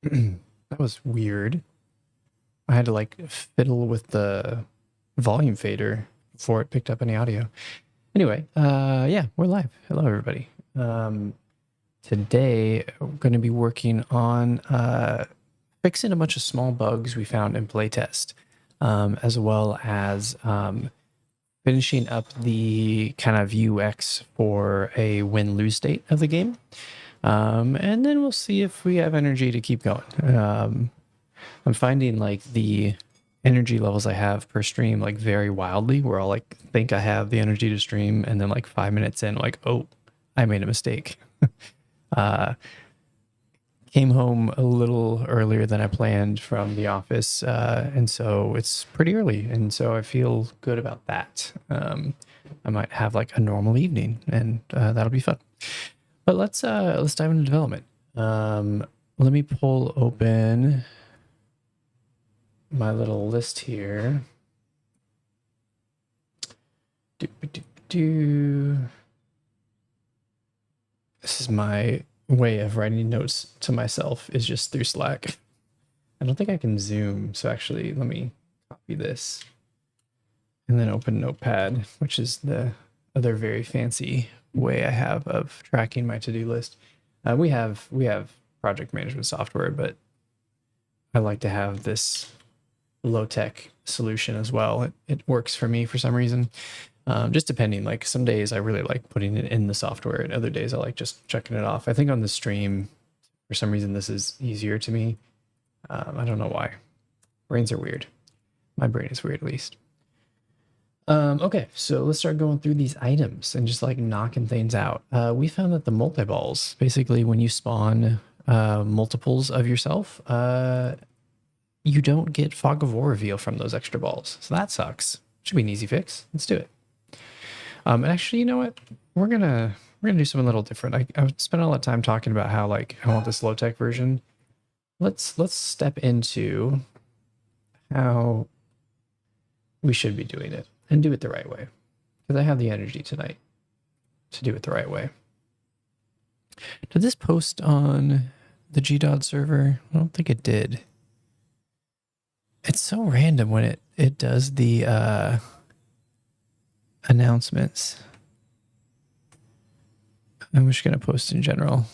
That was weird. I had to like fiddle with the volume fader before it picked up any audio. Anyway, yeah, we're live. Hello, everybody. Today, we're going to be working on fixing a bunch of small bugs we found in playtest, as well as finishing up the kind of UX for a win-lose state of the game. And then we'll see if we have energy to keep going. I'm finding like the energy levels I have per stream like very wildly, where I'll like think I have the energy to stream, and then like 5 minutes in, like, oh, I made a mistake. uh, Came home a little earlier than I planned from the office, and so it's pretty early, and so I feel good about that. I might have like a normal evening, and that'll be fun. But let's dive into development. Let me pull open my little list here. This is my way of writing notes to myself, is just through Slack. I don't think I can zoom, so actually let me copy this and then open Notepad, which is the other very fancy way I have of tracking my to-do list. We have project management software, but I like to have this low-tech solution as well. It works for me for some reason. Just depending, like some days I really like putting it in the software, and other days I like just checking it off. I think on the stream, for some reason, this is easier to me. I don't know why. Brains are weird. My brain is weird, at least. Okay, so let's start going through these items and just like knocking things out. We found that the multi-balls, basically when you spawn multiples of yourself, you don't get Fog of War reveal from those extra balls. So that sucks. Should be an easy fix. Let's do it. And actually, you know what? We're gonna do something a little different. I've spent a lot of time talking about how like I want this low tech version. Let's step into how we should be doing it and do it the right way, because I have the energy tonight to do it the right way. Did this post on the GDOD server? I don't think it did. It's so random when it does the announcements. I'm just going to post in general.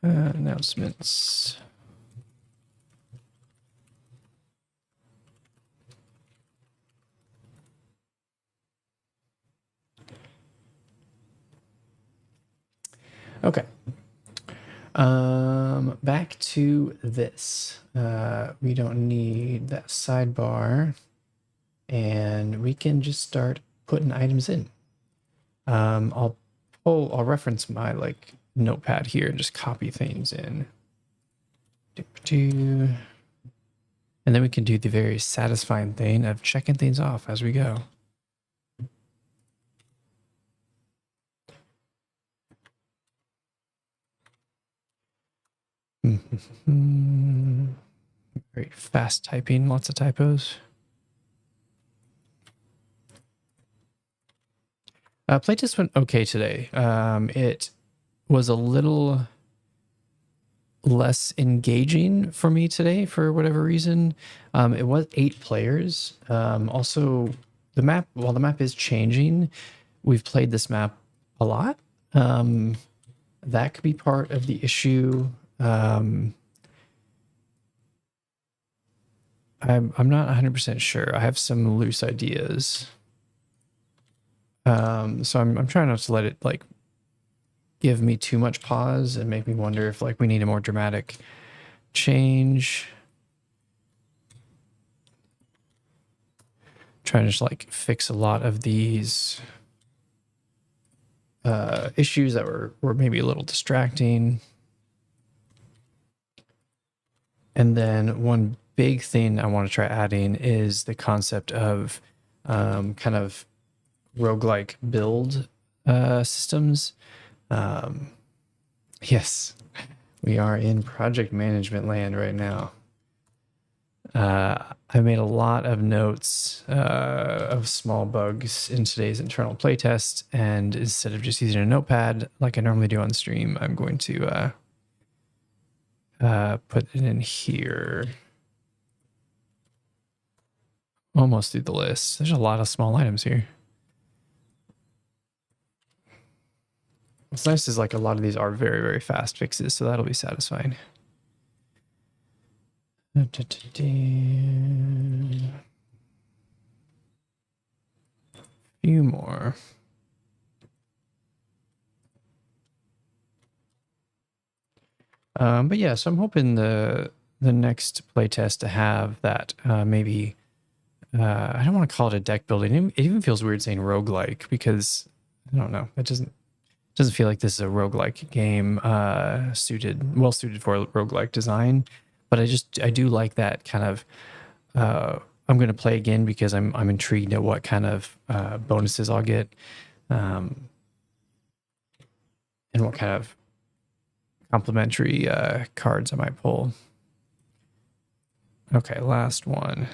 Announcements. Okay. Back to this. We don't need that sidebar, and we can just start putting items in. I'll reference my like notepad here and just copy things in. And then we can do the very satisfying thing of checking things off as we go. Very fast typing, lots of typos. Playtest went okay today. It was a little less engaging for me today for whatever reason. It was 8 players. Also, the map, while the map is changing, we've played this map a lot. That could be part of the issue. I'm not 100% sure. I have some loose ideas. So I'm trying not to let it like give me too much pause and make me wonder if like we need a more dramatic change. Trying to just like fix a lot of these issues that were maybe a little distracting. And then one big thing I want to try adding is the concept of kind of roguelike build systems. Yes, we are in project management land right now. I made a lot of notes of small bugs in today's internal playtest, and instead of just using a notepad like I normally do on stream, I'm going to put it in here. Almost through the list. There's a lot of small items here. What's nice is like a lot of these are very, very fast fixes, so that'll be satisfying. Few more. But yeah, so I'm hoping the next playtest to have that maybe I don't want to call it a deck building. It even feels weird saying roguelike because I don't know. It doesn't feel like this is a roguelike game well suited for roguelike design. But I do like that kind of I'm going to play again because I'm intrigued at what kind of bonuses I'll get and what kind of complementary cards I might pull. Okay, last one.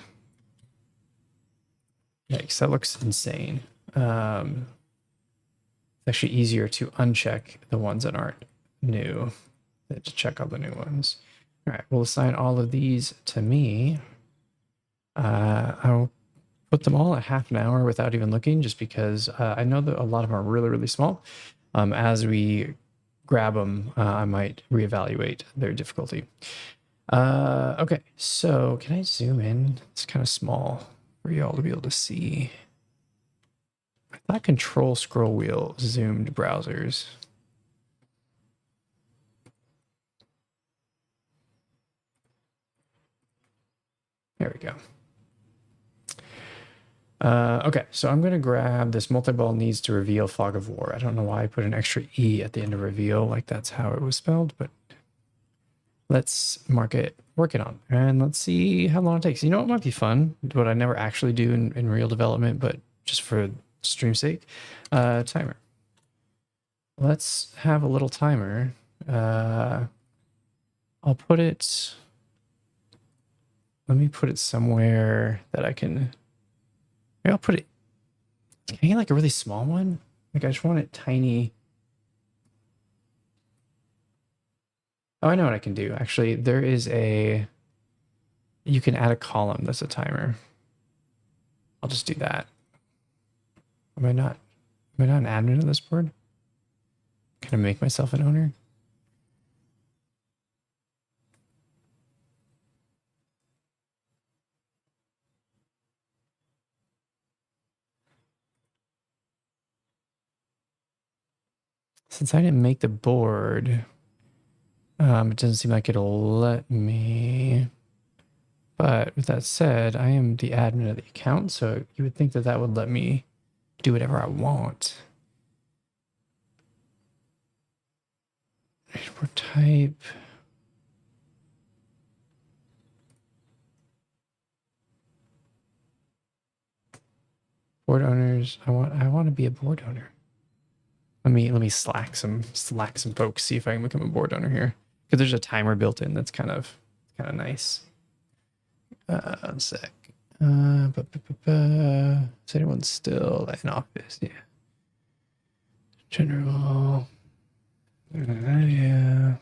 Yikes, that looks insane. It's actually easier to uncheck the ones that aren't new than to check all the new ones. All right, we'll assign all of these to me. I'll put them all at half an hour without even looking, just because I know that a lot of them are really, really small. As we grab them, I might reevaluate their difficulty. Okay, so can I zoom in? It's kind of small for y'all to be able to see. I thought control scroll wheel zoomed browsers. There we go. Okay, so I'm going to grab this multi-ball needs to reveal fog of war. I don't know why I put an extra E at the end of reveal, like that's how it was spelled, but let's work it on. And let's see how long it takes. You know, it might be fun, what I never actually do in real development, but just for stream's sake, timer. Let's have a little timer. I'll put it, let me put it somewhere that I can, maybe I'll put it, can I get like a really small one? Like I just want it tiny. Oh, I know what I can do. Actually, there is you can add a column that's a timer. I'll just do that. Am I not an admin of this board? Can I make myself an owner? Since I didn't make the board, it doesn't seem like it'll let me. But with that said, I am the admin of the account, so you would think that that would let me do whatever I want. Dashboard type. Board owners. I want to be a board owner. Let me slack some folks, see if I can become a board owner here. Because there's a timer built in that's kind of nice. One sec. Is anyone still in office? Yeah. General. Yeah.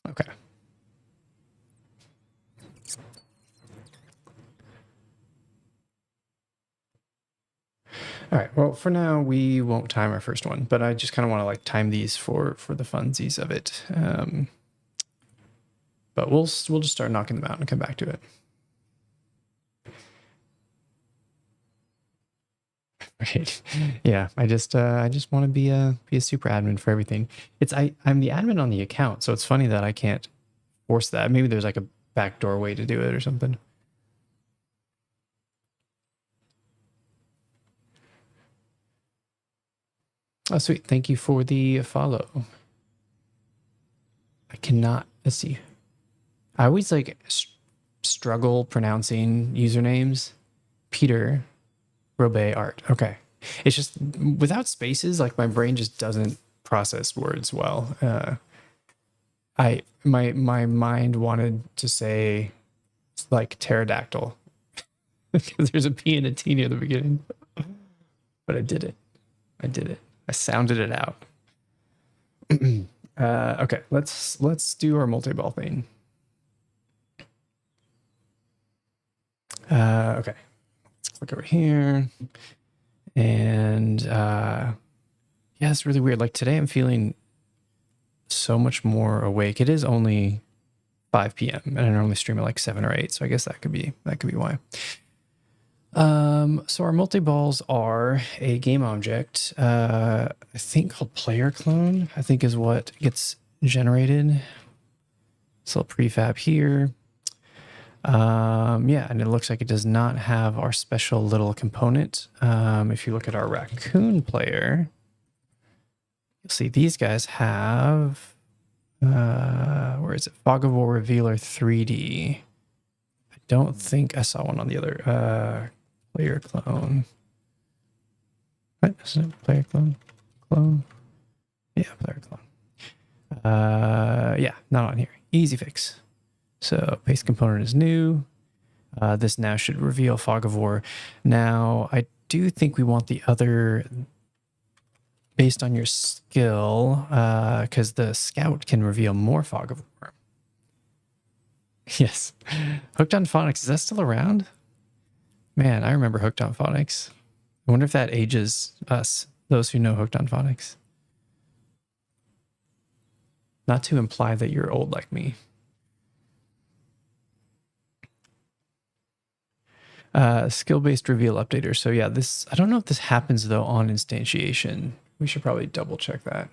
Okay. All right. Well, for now, we won't time our first one, but I just kind of want to like time these for the funsies of it. But we'll just start knocking them out and come back to it. Right. Yeah. I just want to be a super admin for everything. I'm the admin on the account, so it's funny that I can't force that. Maybe there's like a backdoor way to do it or something. Oh, sweet. Thank you for the follow. I cannot, let's see. I always like struggle pronouncing usernames Peter Robey art. Okay. It's just without spaces, like my brain just doesn't process words well. My mind wanted to say like pterodactyl because there's a P and a T near the beginning, but I did it. I did it. I sounded it out. Okay, let's do our multi-ball thing. Okay, let's click over here, and yeah, it's really weird. Like today, I'm feeling so much more awake. It is only 5 p.m. and I normally stream at like 7 or 8, so I guess that could be why. So our multi-balls are a game object, I think called player clone, I think is what gets generated. So a prefab here. Yeah, and it looks like it does not have our special little component. If you look at our raccoon player, you'll see these guys have, where is it? Fog of War Revealer 3D. I don't think I saw one on the other, player clone. What? Isn't it player clone? Clone? Yeah, player clone. Yeah, not on here. Easy fix. So paste component is new. This now should reveal Fog of War. Now, I do think we want the other based on your skill, because the scout can reveal more Fog of War. Yes. Hooked on Phonics, is that still around? Man, I remember Hooked on Phonics. I wonder if that ages us, those who know Hooked on Phonics. Not to imply that you're old like me. Skill-based reveal updater. So yeah, this, I don't know if this happens though on instantiation. We should probably double check that.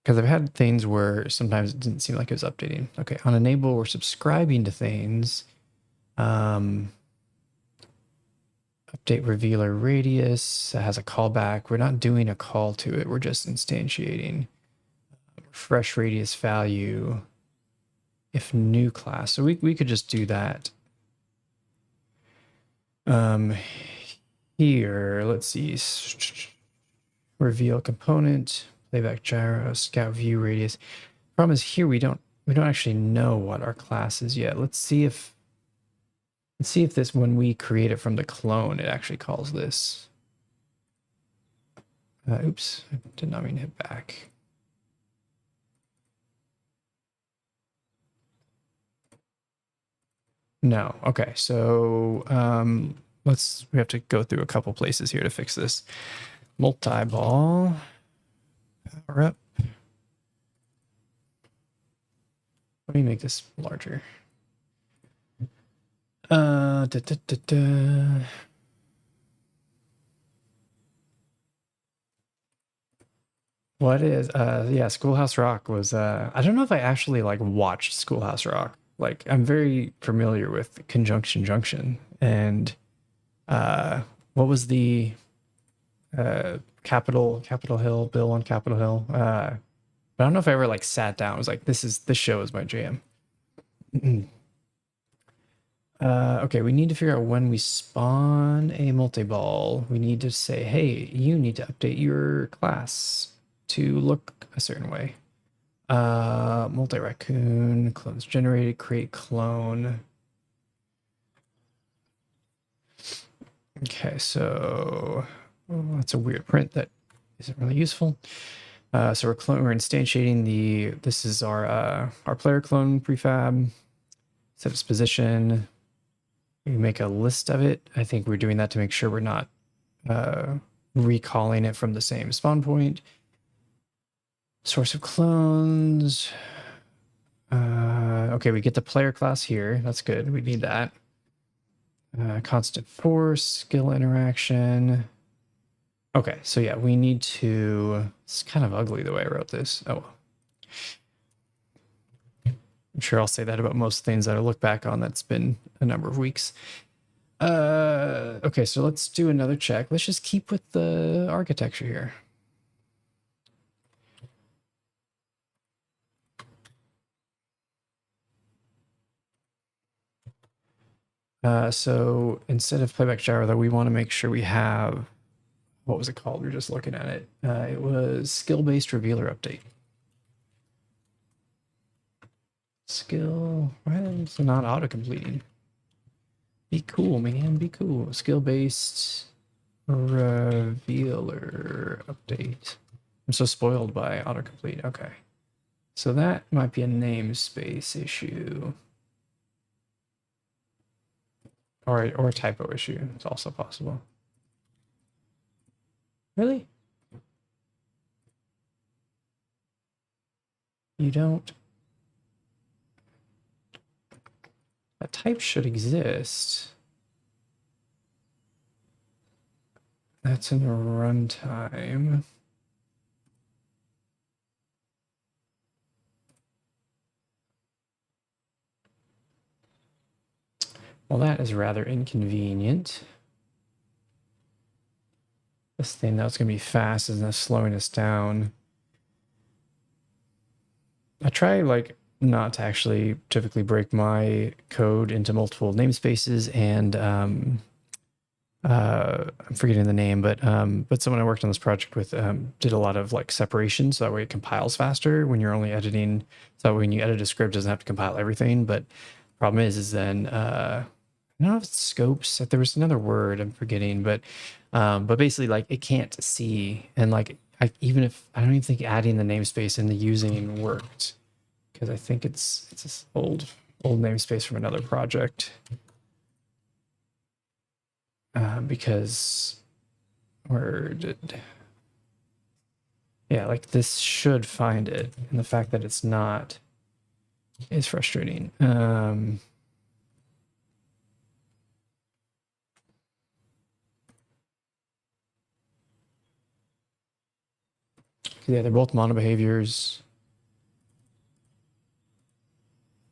Because I've had things where sometimes it didn't seem like it was updating. Okay, on enable, we're subscribing to things. Update revealer radius has a callback. We're not doing a call to it. We're just instantiating. Refresh radius value if new class. So we could just do that. Here, let's see. Reveal component. Playback gyro, scout view radius. Problem is here we don't actually know what our class is yet. Let's see if this, when we create it from the clone, it actually calls this. Oops, I did not mean to hit back. No. Okay, so we have to go through a couple places here to fix this. Multi-ball. Power up. Let me make this larger. What is yeah, Schoolhouse Rock was I don't know if I actually like watched Schoolhouse Rock. Like I'm very familiar with Conjunction Junction and what was the Capitol Hill, Bill on Capitol Hill. But I don't know if I ever like sat down. I was like, this show is my jam. Okay, we need to figure out when we spawn a multi-ball. We need to say, hey, you need to update your class to look a certain way. Multi-raccoon, clones generated, create clone. Okay, so that's a weird print that isn't really useful. So we're instantiating this is our player clone prefab. Set its position. We make a list of it. I think we're doing that to make sure we're not recalling it from the same spawn point. Source of clones. Okay, we get the player class here. That's good. We need that. Constant force, skill interaction. Okay, so yeah, we need to... It's kind of ugly the way I wrote this. Oh, well. I'm sure I'll say that about most things that I look back on that's been a number of weeks. Okay, so let's do another check. Let's just keep with the architecture here. So instead of playback gyro, though, we want to make sure we have, what was it called? We were just looking at it. It was skill-based revealer update. Skill, why is it not auto-completing? Be cool, man, be cool. Skill-based revealer update. I'm so spoiled by autocomplete. Okay. So that might be a namespace issue. Or a typo issue. It's also possible. Really? You don't? That type should exist. That's in the runtime. Well, that is rather inconvenient. This thing that's going to be fast is not slowing us down. I try like not to actually typically break my code into multiple namespaces, and I'm forgetting the name, but someone I worked on this project with did a lot of like separation, so that way it compiles faster when you're only editing. So when you edit a script, it doesn't have to compile everything. But problem is then I don't know if it's scopes. There was another word I'm forgetting, but basically like it can't see, and like even if I don't even think adding the namespace and the using worked, because I think it's this old namespace from another project. Because where did, yeah, like this should find it, and the fact that it's not is frustrating. Yeah, they're both mono behaviors,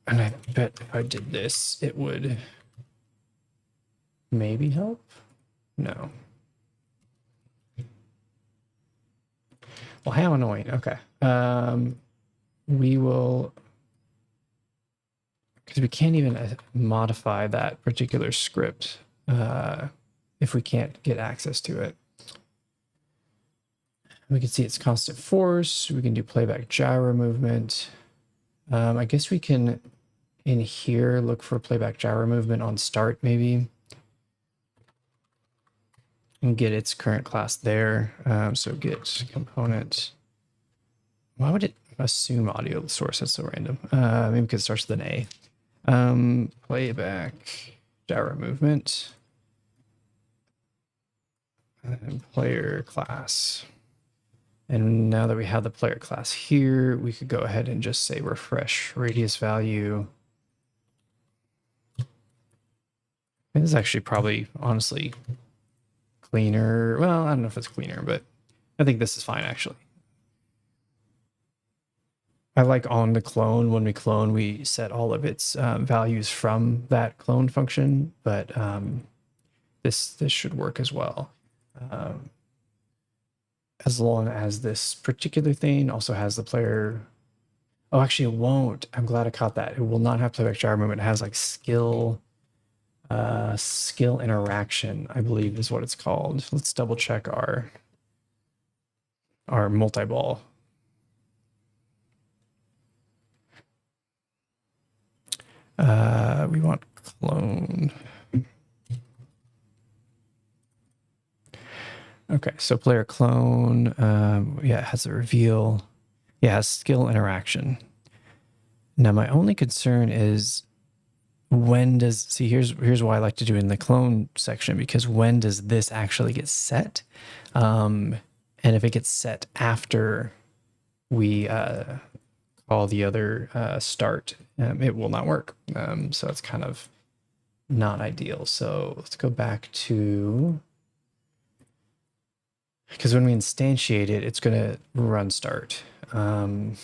and I bet if I did this, it would maybe help. No. Well, how annoying. Okay. We will, because we can't even modify that particular script if we can't get access to it. We can see it's constant force. We can do playback gyro movement. I guess we can, in here, look for playback gyro movement on start, maybe. And get its current class there. So get component. Why would it assume audio source? That's so random. Maybe because it starts with an A. Playback gyro movement. And player class. And now that we have the player class here, we could go ahead and just say refresh radius value. And this is actually probably, honestly, cleaner. Well, I don't know if it's cleaner, but I think this is fine, actually. I like on the clone, when we clone, we set all of its values from that clone function, but this should work as well. As long as this particular thing also has the player. Oh, actually it won't. I'm glad I caught that. It will not have playback gyro movement. It has like skill interaction, I believe is what it's called. Let's double check our multi-ball. We want clone. Okay, so player clone, yeah, it has a reveal. Yeah, it has skill interaction. Now my only concern is when does, see, here's why I like to do it in the clone section, because when does this actually get set? And if it gets set after we call the other start, it will not work. So it's kind of not ideal. So let's go back to, because when we instantiate it, it's going to run start. Yeah,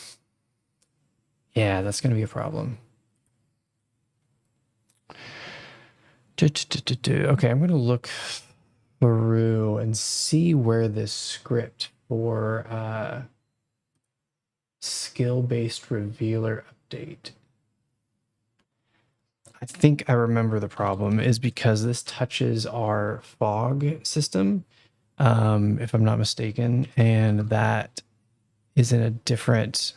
that's going to be a problem. Okay, I'm going to look through and see where this script for skill-based revealer update. I think I remember the problem is because this touches our fog system, if I'm not mistaken, and that is in a different,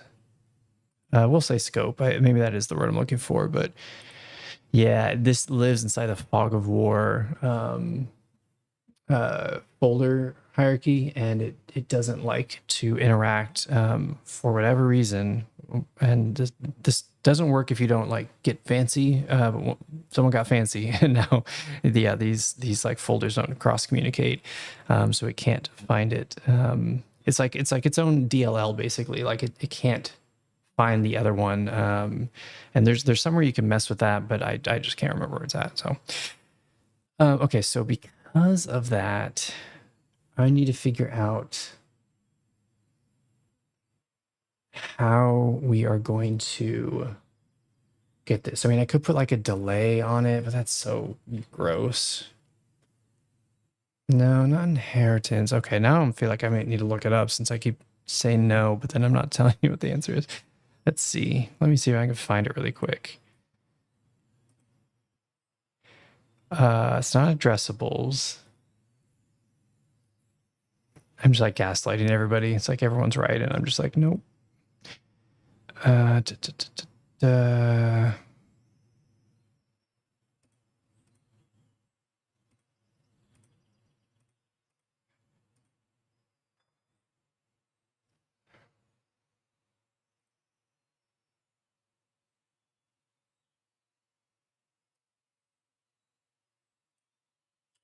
we'll say scope. Maybe that is the word I'm looking for, but yeah, this lives inside the fog of war folder hierarchy, and it doesn't like to interact for whatever reason. And this doesn't work if you don't like get fancy. But someone got fancy, and now, yeah, these like folders don't cross communicate, so it can't find it. It's like its own DLL basically. Like it can't find the other one. And there's somewhere you can mess with that, but I just can't remember where it's at. So okay, so because of that, I need to figure out how we are going to get this. I mean, I could put like a delay on it, but that's so gross. No, not inheritance. Okay, now I feel like I might need to look it up since I keep saying no, but then I'm not telling you what the answer is. Let's see. Let me see if I can find it really quick. It's not addressables. I'm just like gaslighting everybody. It's like everyone's right, and I'm just like, nope.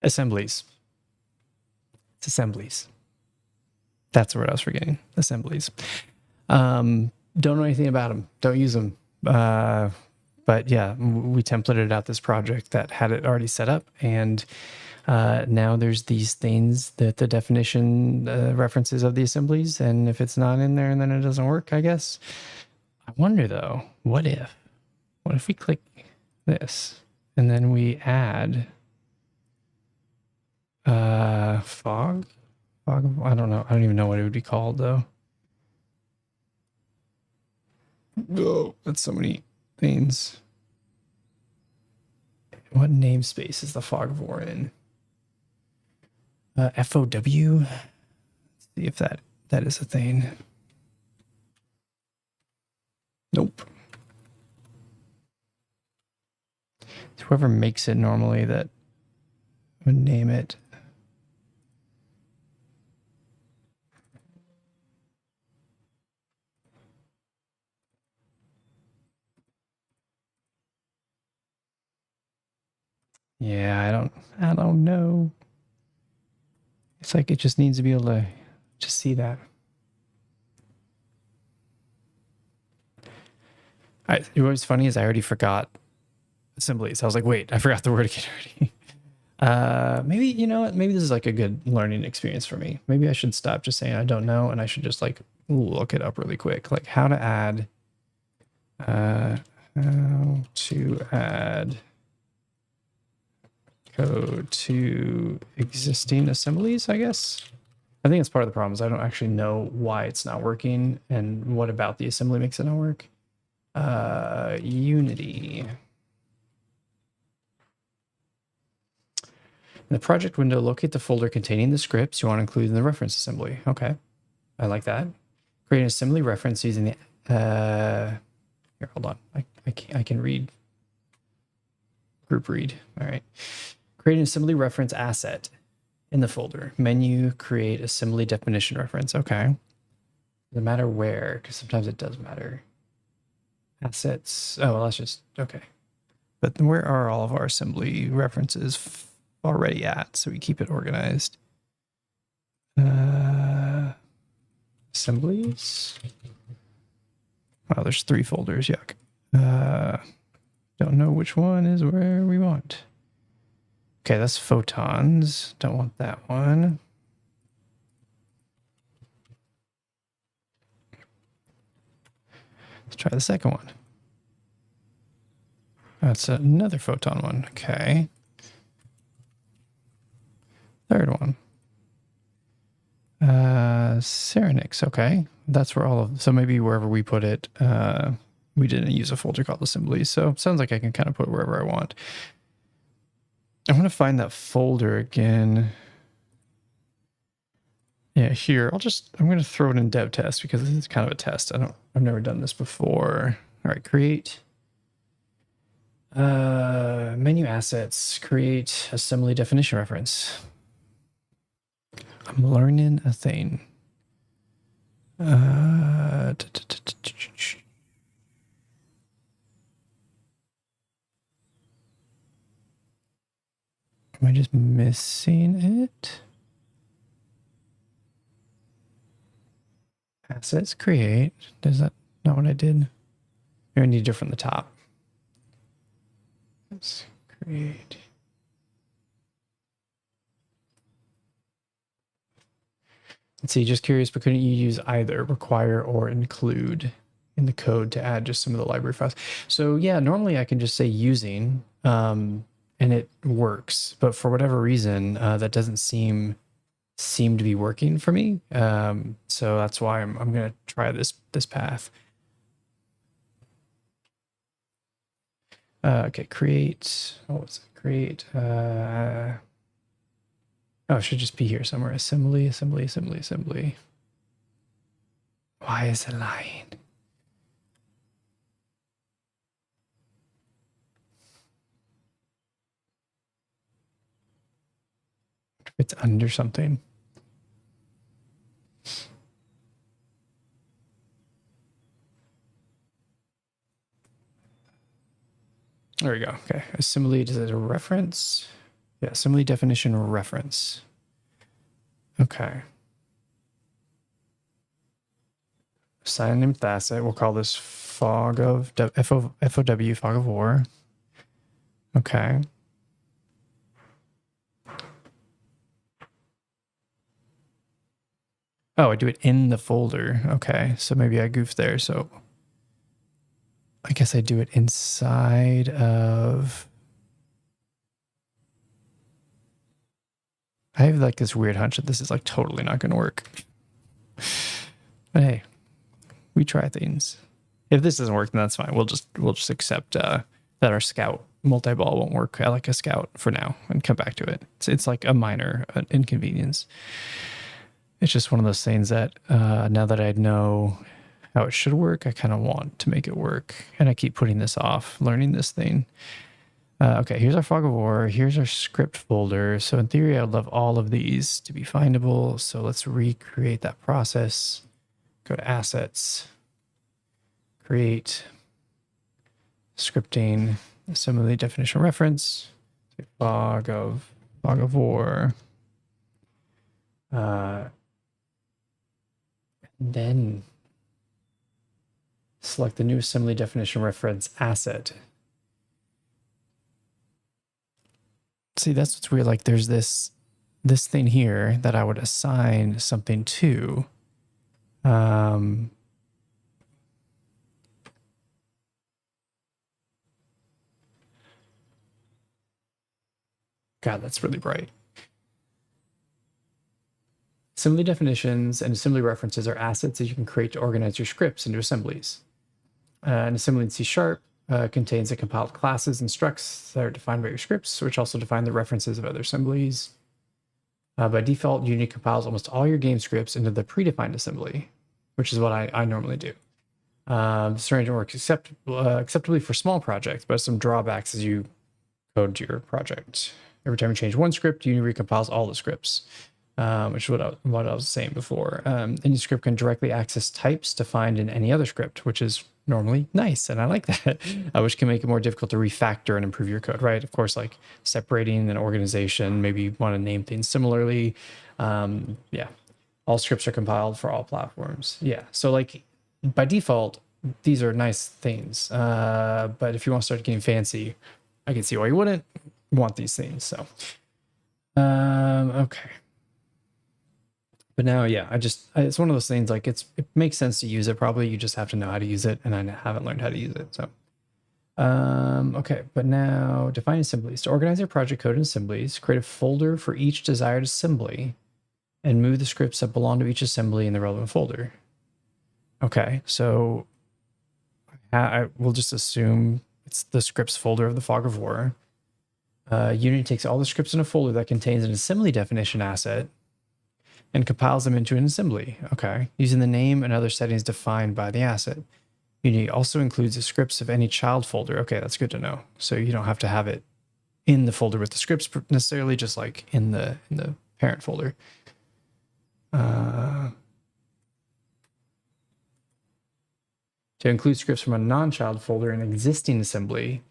Assemblies. It's assemblies. That's the word I was forgetting. Assemblies. Don't know anything about them. Don't use them. But yeah, we templated out this project that had it already set up, and now there's these things that the definition references of the assemblies, and if it's not in there, then it doesn't work, I guess. I wonder though, what if we click this and then we add fog? I don't know. I don't even know what it would be called though. Oh, that's so many things. What namespace is the fog of war in? FOW. Let's see if that is a thing. Nope. It's whoever makes it normally that would name it. Yeah, I don't know. It's like it just needs to be able to just see that. What's funny is I already forgot assemblies. I was like, wait, I forgot the word again already. Maybe, you know what? Maybe this is like a good learning experience for me. Maybe I should stop just saying I don't know, and I should just like look it up really quick. Like how to add code to existing assemblies, I guess. I think it's part of the problem is I don't actually know why it's not working and what about the assembly makes it not work. Unity. In the project window, locate the folder containing the scripts you want to include in the reference assembly. Okay, I like that. Create an assembly reference using the, here, hold on. I can read. Group read, all right. Create an assembly reference asset in the folder. Menu, create assembly definition reference. Okay. Doesn't matter where, because sometimes it does matter. Assets. Oh, well, that's just, okay. But where are all of our assembly references already at? So we keep it organized. Assemblies. Wow, there's 3 folders. Yuck. Don't know which one is where we want. Okay, that's photons. Don't want that one. Let's try the second one. That's another photon one. Okay. Third one. Serenix. Okay. That's where all of, so maybe wherever we put it, we didn't use a folder called assembly, so sounds like I can kind of put wherever I want. I want to find that folder again. Yeah, here. I'm going to throw it in dev test because this is kind of a test. I've never done this before. All right, create. Menu assets, create assembly definition reference. I'm learning a thing. Am I just missing it? Assets create. Does that not what I did? Maybe I need to do it from the top. Let's create. Let's see, just curious, but couldn't you use either require or include in the code to add just some of the library files? So yeah, normally I can just say using, and it works, but for whatever reason, that doesn't seem to be working for me. So that's why I'm gonna try this path. Okay, create. Oh, what's it? Create. Oh, it should just be here somewhere. Assembly, assembly, assembly, assembly. Why is it lying? It's under something. There we go. Okay. Assembly, does it a reference? Yeah, assembly definition reference. Okay. Assign name asset. We'll call this fog of FOW, fog of war. Okay. Oh, I do it in the folder. Okay, so maybe I goofed there. So I guess I do it inside of... I have like this weird hunch that this is like totally not going to work. But hey, we try things. If this doesn't work, then that's fine. We'll just accept that our scout multi-ball won't work. I like a scout for now and come back to it. It's like a minor inconvenience. It's just one of those things that now that I know how it should work, I kind of want to make it work. And I keep putting this off, learning this thing. Okay, here's our fog of war. Here's our script folder. So in theory, I'd love all of these to be findable. So let's recreate that process. Go to assets, create scripting, assembly definition reference, fog of war. Then select the new assembly definition reference asset. See, that's what's weird. Like there's this thing here that I would assign something to. God, that's really bright. Assembly definitions and assembly references are assets that you can create to organize your scripts into assemblies. An assembly in C# contains the compiled classes and structs that are defined by your scripts, which also define the references of other assemblies. By default, Unity compiles almost all your game scripts into the predefined assembly, which is what I normally do. This arrangement works acceptably for small projects, but some drawbacks as you code to your project. Every time you change one script, Unity recompiles all the scripts. Which is what I was saying before. Any script can directly access types defined in any other script, which is normally nice, and I like that. Which can make it more difficult to refactor and improve your code, right? Of course, like separating an organization, maybe you want to name things similarly. Yeah, all scripts are compiled for all platforms. Yeah, so like by default, these are nice things. But if you want to start getting fancy, I can see why you wouldn't want these things. So, okay. But now, yeah, it's one of those things like it makes sense to use it. Probably you just have to know how to use it. And I haven't learned how to use it. So, okay, but now define assemblies. To organize your project code in assemblies, create a folder for each desired assembly and move the scripts that belong to each assembly in the relevant folder. Okay, so I we'll just assume it's the scripts folder of the Fog of War. Unity takes all the scripts in a folder that contains an assembly definition asset and compiles them into an assembly. Okay, using the name and other settings defined by the asset. Unity also includes the scripts of any child folder. Okay, that's good to know. So you don't have to have it in the folder with the scripts necessarily, just like in the parent folder. To include scripts from a non-child folder in existing assembly,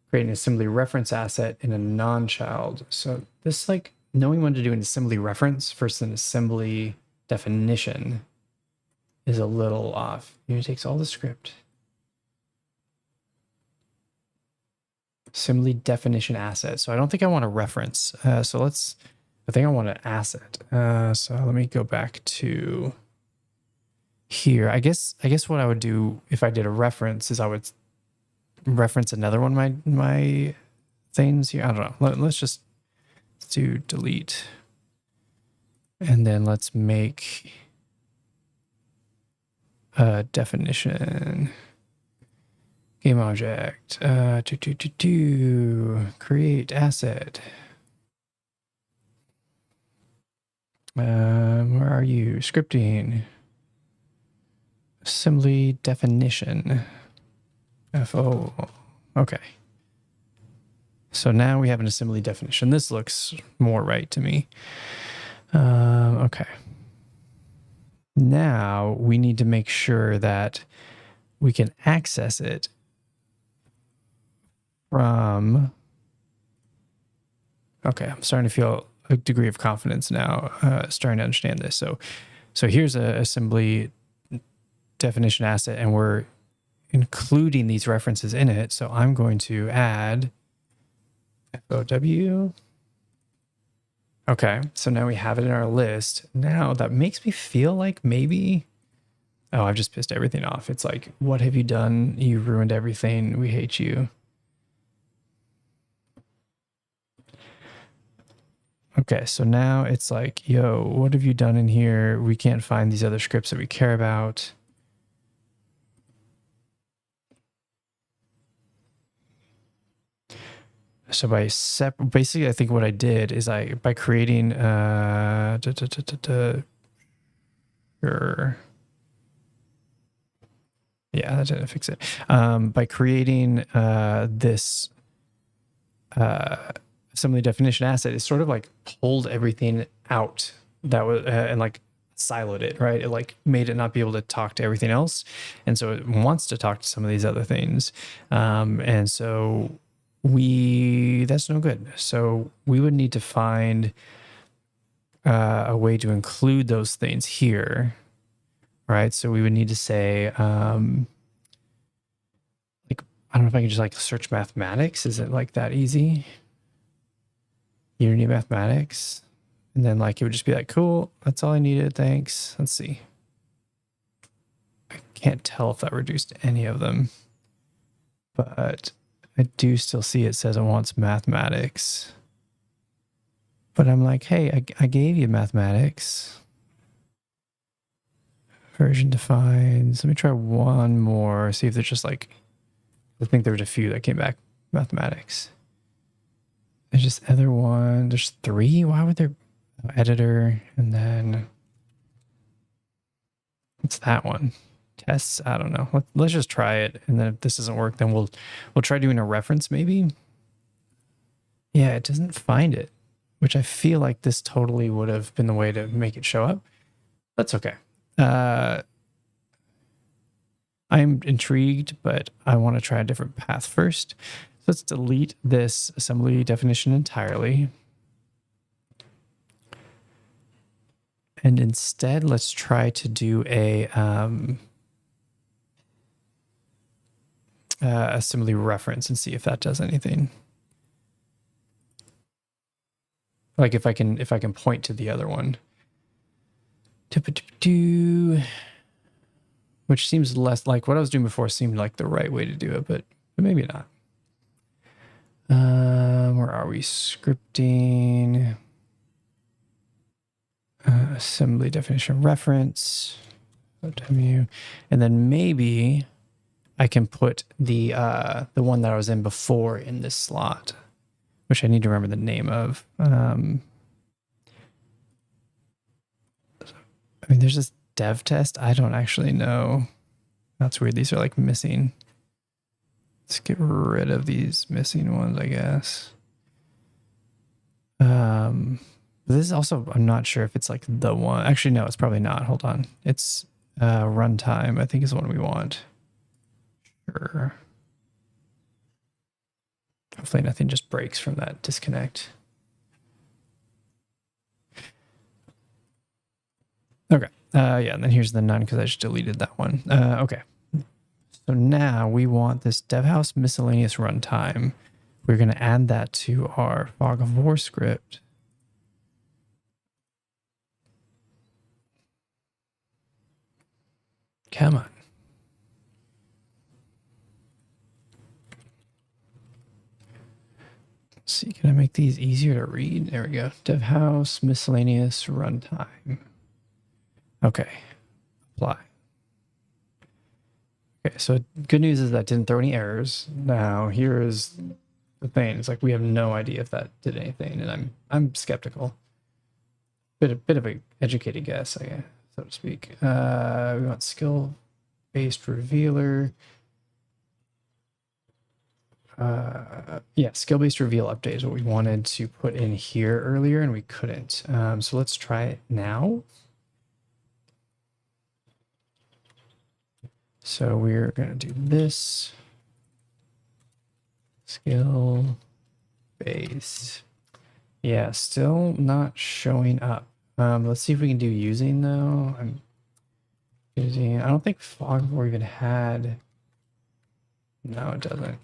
create an assembly reference asset in a non-child. So this, like, knowing when to do an assembly reference versus an assembly definition is a little off. Unity takes all the script. Assembly definition asset. So I don't think I want a reference. I think I want an asset. So let me go back to here. I guess what I would do if I did a reference is I would reference another one of my things here. I don't know. Let's just do delete. And then let's make a definition. Game object. Create asset. Where are you? Scripting. Assembly definition. FO. Okay. So now we have an assembly definition. This looks more right to me. Okay. Now we need to make sure that we can access it from... Okay, I'm starting to feel a degree of confidence now, starting to understand this. So here's a assembly definition asset, and we're including these references in it. So I'm going to add FOW. Okay, so now we have it in our list. Now that makes me feel like maybe... Oh, I've just pissed everything off. It's like, what have you done? You ruined everything. We hate you. Okay, so now it's like, yo, what have you done in here? We can't find these other scripts that we care about. So basically, I think what I did is by creating yeah, that didn't fix it. By creating this assembly definition asset, it sort of like pulled everything out that was and like siloed it, right? It like made it not be able to talk to everything else, and so it wants to talk to some of these other things, and so that's no good. So we would need to find a way to include those things here, right? So we would need to say, like, I don't know if I can just like search mathematics. Is it like that easy? Unity mathematics. And then like, it would just be like, cool, that's all I needed. Thanks. Let's see. I can't tell if that reduced any of them, but I do still see it says it wants mathematics. But I'm like, hey, I gave you mathematics. Version defines. Let me try one more. See if there's just like, I think there was a few that came back. Mathematics. There's just other one. There's 3. Why would there... Editor, and then what's that one? Tests. I don't know. Let's just try it, and then if this doesn't work, then we'll try doing a reference maybe. Yeah, it doesn't find it, which I feel like this totally would have been the way to make it show up. That's okay. I'm intrigued, but I want to try a different path first. So let's delete this assembly definition entirely. And instead, let's try to do a assembly reference and see if that does anything. Like if I can point to the other one. Which seems less like what I was doing before seemed like the right way to do it, but maybe not. Where are we? Scripting. Assembly definition reference, OW, and then maybe I can put the one that I was in before in this slot, which I need to remember the name of. I mean, there's this dev test. I don't actually know. That's weird. These are like missing. Let's get rid of these missing ones, I guess. This is also, I'm not sure if it's like the one. Actually, no, it's probably not. Hold on. It's runtime, I think is the one we want. Sure. Hopefully nothing just breaks from that disconnect. Okay. Yeah, and then here's the none because I just deleted that one. Okay. So now we want this DevHouse miscellaneous runtime. We're going to add that to our fog of war script. Come on. Let's see, can I make these easier to read? There we go. DevHouse miscellaneous runtime. Okay. Apply. Okay, so good news is that didn't throw any errors. Now here is the thing. It's like we have no idea if that did anything, and I'm skeptical. Bit of a educated guess, I guess, so to speak. We want skill-based revealer. Yeah, skill-based reveal update is what we wanted to put in here earlier, and we couldn't. So let's try it now. So we're going to do this. Skill-based. Yeah, still not showing up. Let's see if we can do using though. I'm using, I don't think Fog4 even had. No, it doesn't.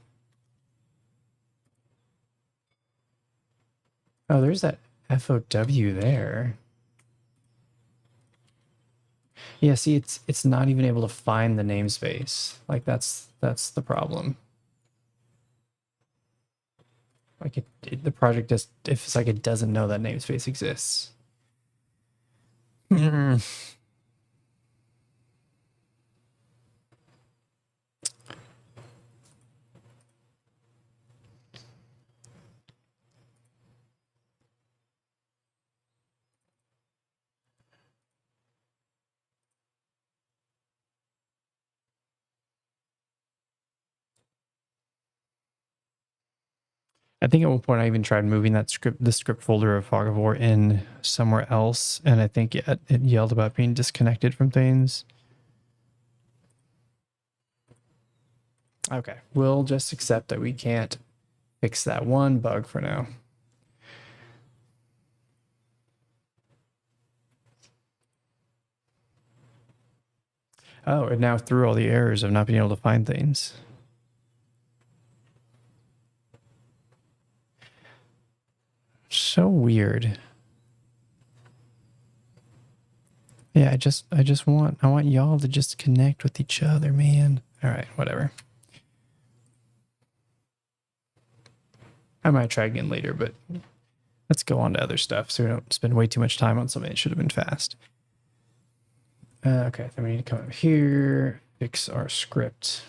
Oh, there's that FOW there. Yeah, see, it's not even able to find the namespace. Like that's the problem. Like the project just, if it's like it doesn't know that namespace exists. I think at one point I even tried moving the script folder of Fog of War in somewhere else, and I think it yelled about being disconnected from things. Okay, we'll just accept that we can't fix that one bug for now. Oh, it now threw all the errors of not being able to find things. So weird. Yeah, I want y'all to just connect with each other, man. All right, whatever. I might try again later, but let's go on to other stuff so we don't spend way too much time on something that should have been fast. Okay, then we need to come up here, fix our script.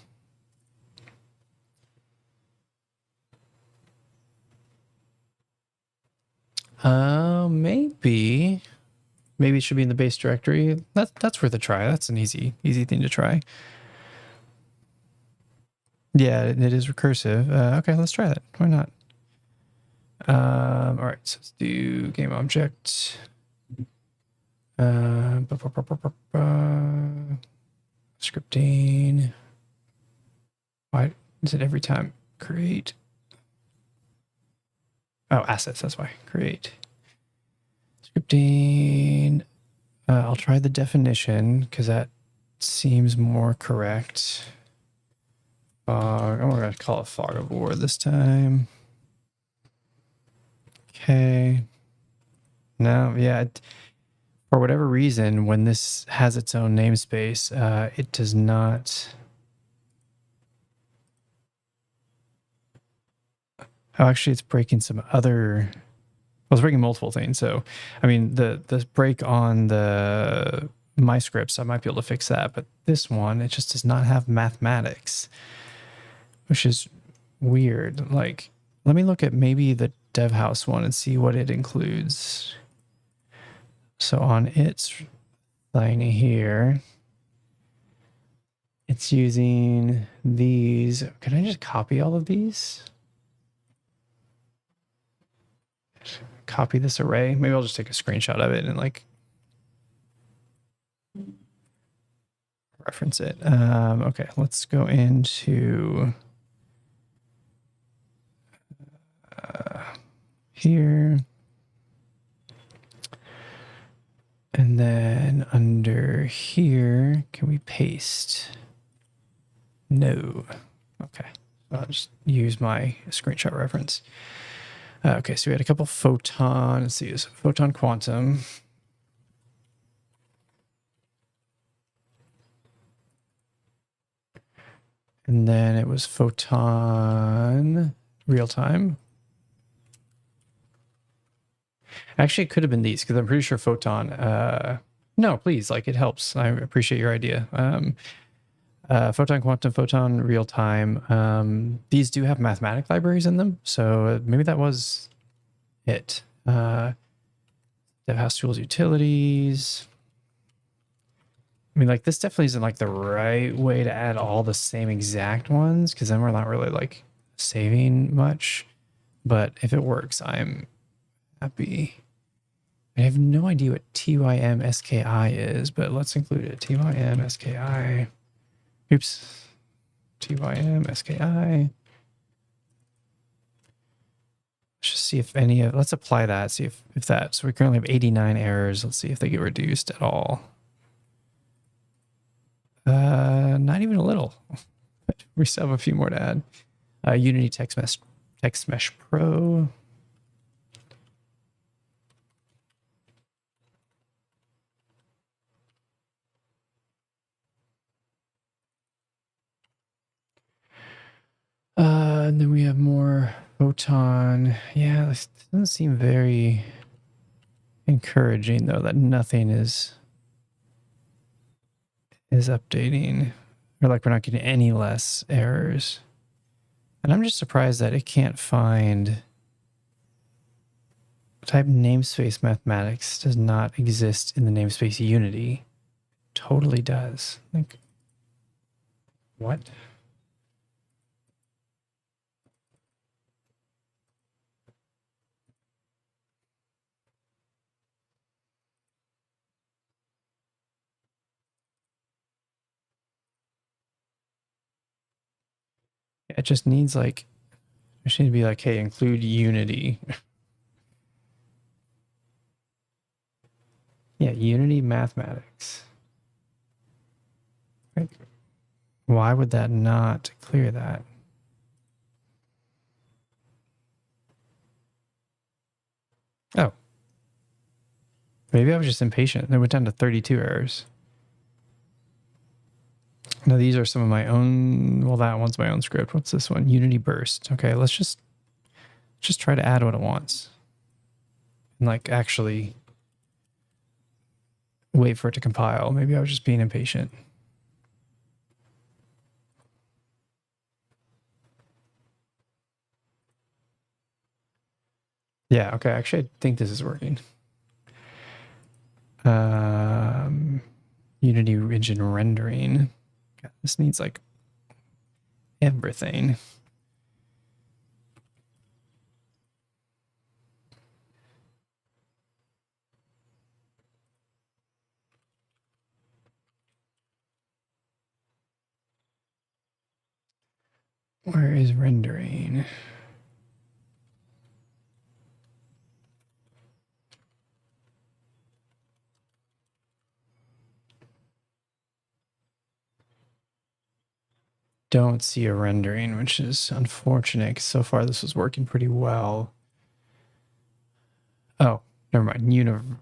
Maybe it should be in the base directory. That's worth a try. That's an easy thing to try. Yeah, it is recursive. Okay, let's try that. Why not? All right, so let's do game object. Scripting. Why is it every time? Create. Oh, assets, that's why. Create. Scripting. I'll try the definition because that seems more correct. Fog. I'm going to call it Fog of War this time. Okay. Now, yeah, for whatever reason, when this has its own namespace, it does not. Oh, actually, it's breaking some other. Well, it's breaking multiple things. So, I mean, the break on the my scripts, I might be able to fix that. But this one, it just does not have mathematics, which is weird. Like, let me look at maybe the dev house one and see what it includes. So on its thing here, it's using these. Can I just copy all of these? Copy this array. Maybe I'll just take a screenshot of it and like reference it. Okay, let's go into here. And then under here, can we paste? No. Okay. I'll just use my screenshot reference. Okay, so we had a couple photon. Let's see, photon quantum. And then it was photon real time. Actually, it could have been these because I'm pretty sure photon. No, please, like it helps. I appreciate your idea. Photon quantum, photon real time. These do have mathematic libraries in them, so maybe that was it. DevHouse tools utilities. I mean, like this definitely isn't like the right way to add all the same exact ones because then we're not really like saving much. But if it works, I'm happy. I have no idea what TYM SKI is, but let's include it. TYM SKI. Oops. TYM SKI. Let's just see if any of, let's apply that, see if that, so we currently have 89 errors. Let's see if they get reduced at all. Not even a little. We still have a few more to add. Unity Text Mesh Pro. And then we have more photon. Yeah, this doesn't seem very encouraging though, that nothing is updating, or like we're not getting any less errors. And I'm just surprised that it can't find type namespace mathematics does not exist in the namespace Unity. Totally does. Like, what? It just needs like, it should be like, hey, include Unity. Yeah, Unity mathematics. Right. Why would that not clear that? Oh. Maybe I was just impatient. They went down to 32 errors. Now these are some of my own, well, that one's my own script. What's this one? Unity burst. Okay, let's just try to add what it wants. And like actually wait for it to compile. Maybe I was just being impatient. Yeah, okay, actually I think this is working. Unity engine rendering. God, this needs like everything. Where is rendering? Don't see a rendering, which is unfortunate because so far this was working pretty well. Oh, never mind.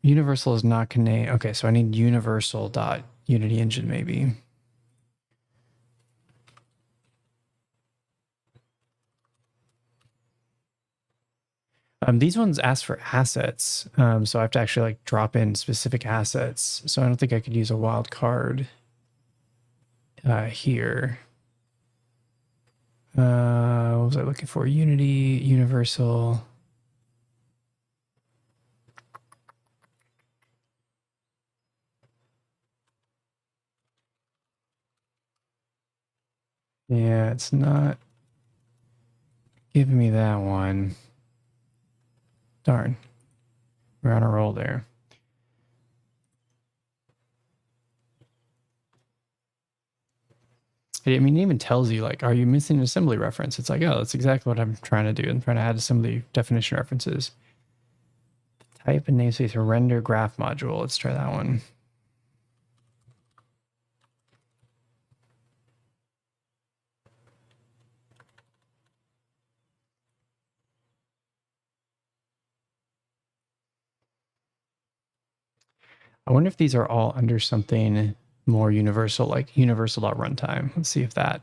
Universal is not connected. Okay, so I need universal.unity engine maybe. These ones ask for assets, so I have to actually like drop in specific assets. So I don't think I could use a wild card here. What was I looking for? Unity, universal. Yeah, it's not giving me that one. Darn. We're on a roll there. I mean, it even tells you, like, are you missing an assembly reference? It's like, oh, that's exactly what I'm trying to do. I'm trying to add assembly definition references. Type and namespace render graph module. Let's try that one. I wonder if these are all under something more universal, like universal.runtime. Let's see if that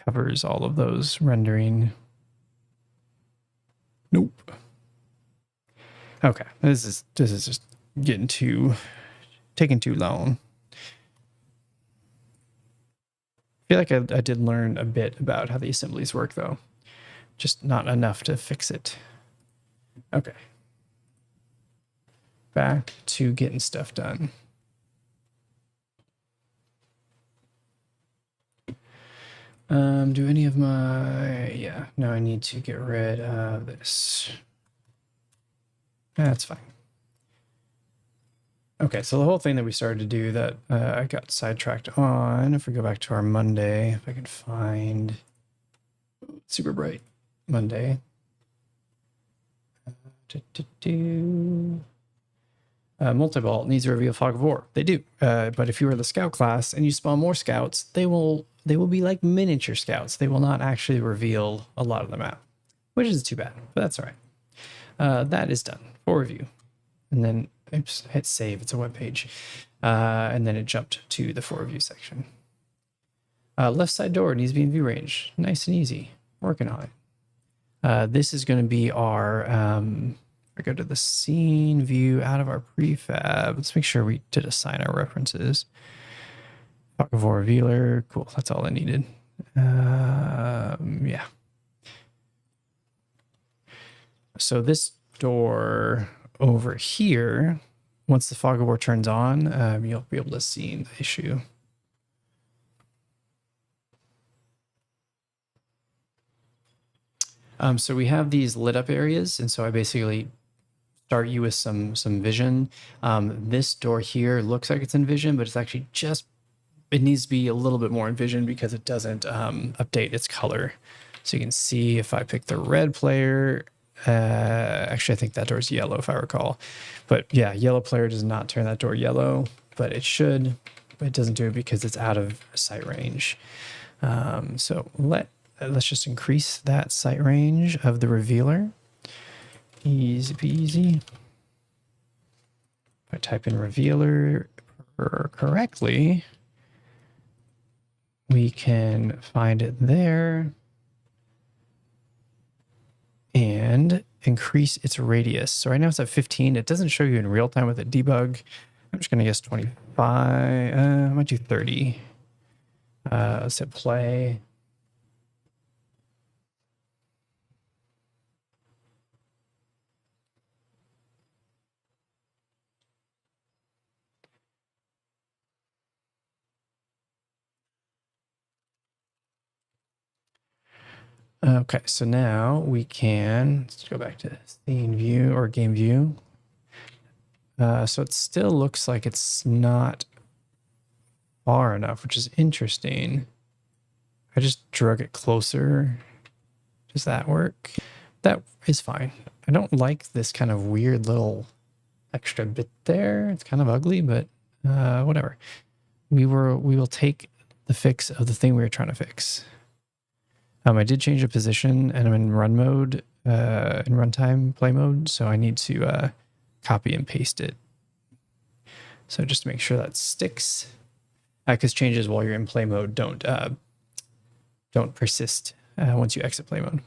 covers all of those rendering. Nope. Okay, this is just taking too long. I feel like I did learn a bit about how the assemblies work, though. Just not enough to fix it. Okay. Back to getting stuff done. Do any of my... Yeah, no, I need to get rid of this. That's fine. Okay, so the whole thing that we started to do that I got sidetracked on, if we go back to our Monday, if I can find super bright Monday. Multi-ball needs to reveal fog of war. They do, but if you are the scout class and you spawn more scouts, they will be like miniature scouts. They will not actually reveal a lot of the map, which is too bad, but that's all right. That is done for review, and then oops, hit save. It's a web page, and then it jumped to the for review section. Left side door needs to be in view range. Nice and easy. Working on it. This is going to be our. I go to the scene view out of our prefab. Let's make sure we did assign our references. Fog of war revealer. Cool. That's all I needed. Yeah. So this door over here, once the fog of war turns on, you'll be able to see the issue. So we have these lit up areas, and so I basically start you with some vision. This door here looks like it's in vision, but it's actually just, it needs to be a little bit more in vision because it doesn't update its color. So you can see if I pick the red player, actually I think that door is yellow if I recall. But yeah, yellow player does not turn that door yellow, but it should, but it doesn't do it because it's out of sight range. So let's just increase that sight range of the revealer. Easy peasy. If I type in revealer correctly, we can find it there and increase its radius. So right now it's at 15. It doesn't show you in real time with a debug. I'm just going to guess 25. I might do 30. Let's hit play. Okay, so now we can, let's go back to scene view or game view. So it still looks like it's not far enough, which is interesting. I just drug it closer. Does that work? That is fine. I don't like this kind of weird little extra bit there. It's kind of ugly, but whatever. We will take the fix of the thing we were trying to fix. I did change the position and I'm in run mode, in runtime play mode. So I need to copy and paste it. So just to make sure that sticks, because changes while you're in play mode don't persist once you exit play mode.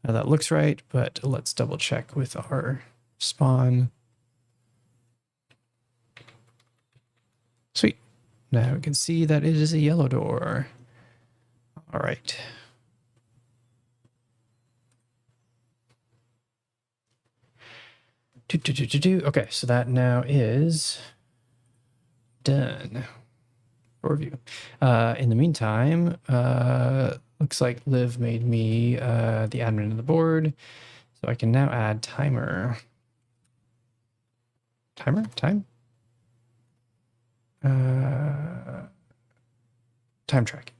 Now that looks right, but let's double check with our spawn. Sweet. Now we can see that it is a yellow door. All right. Okay, so that now is done. Review. In the meantime, looks like Liv made me the admin of the board, so I can now add timer. Time? Time track.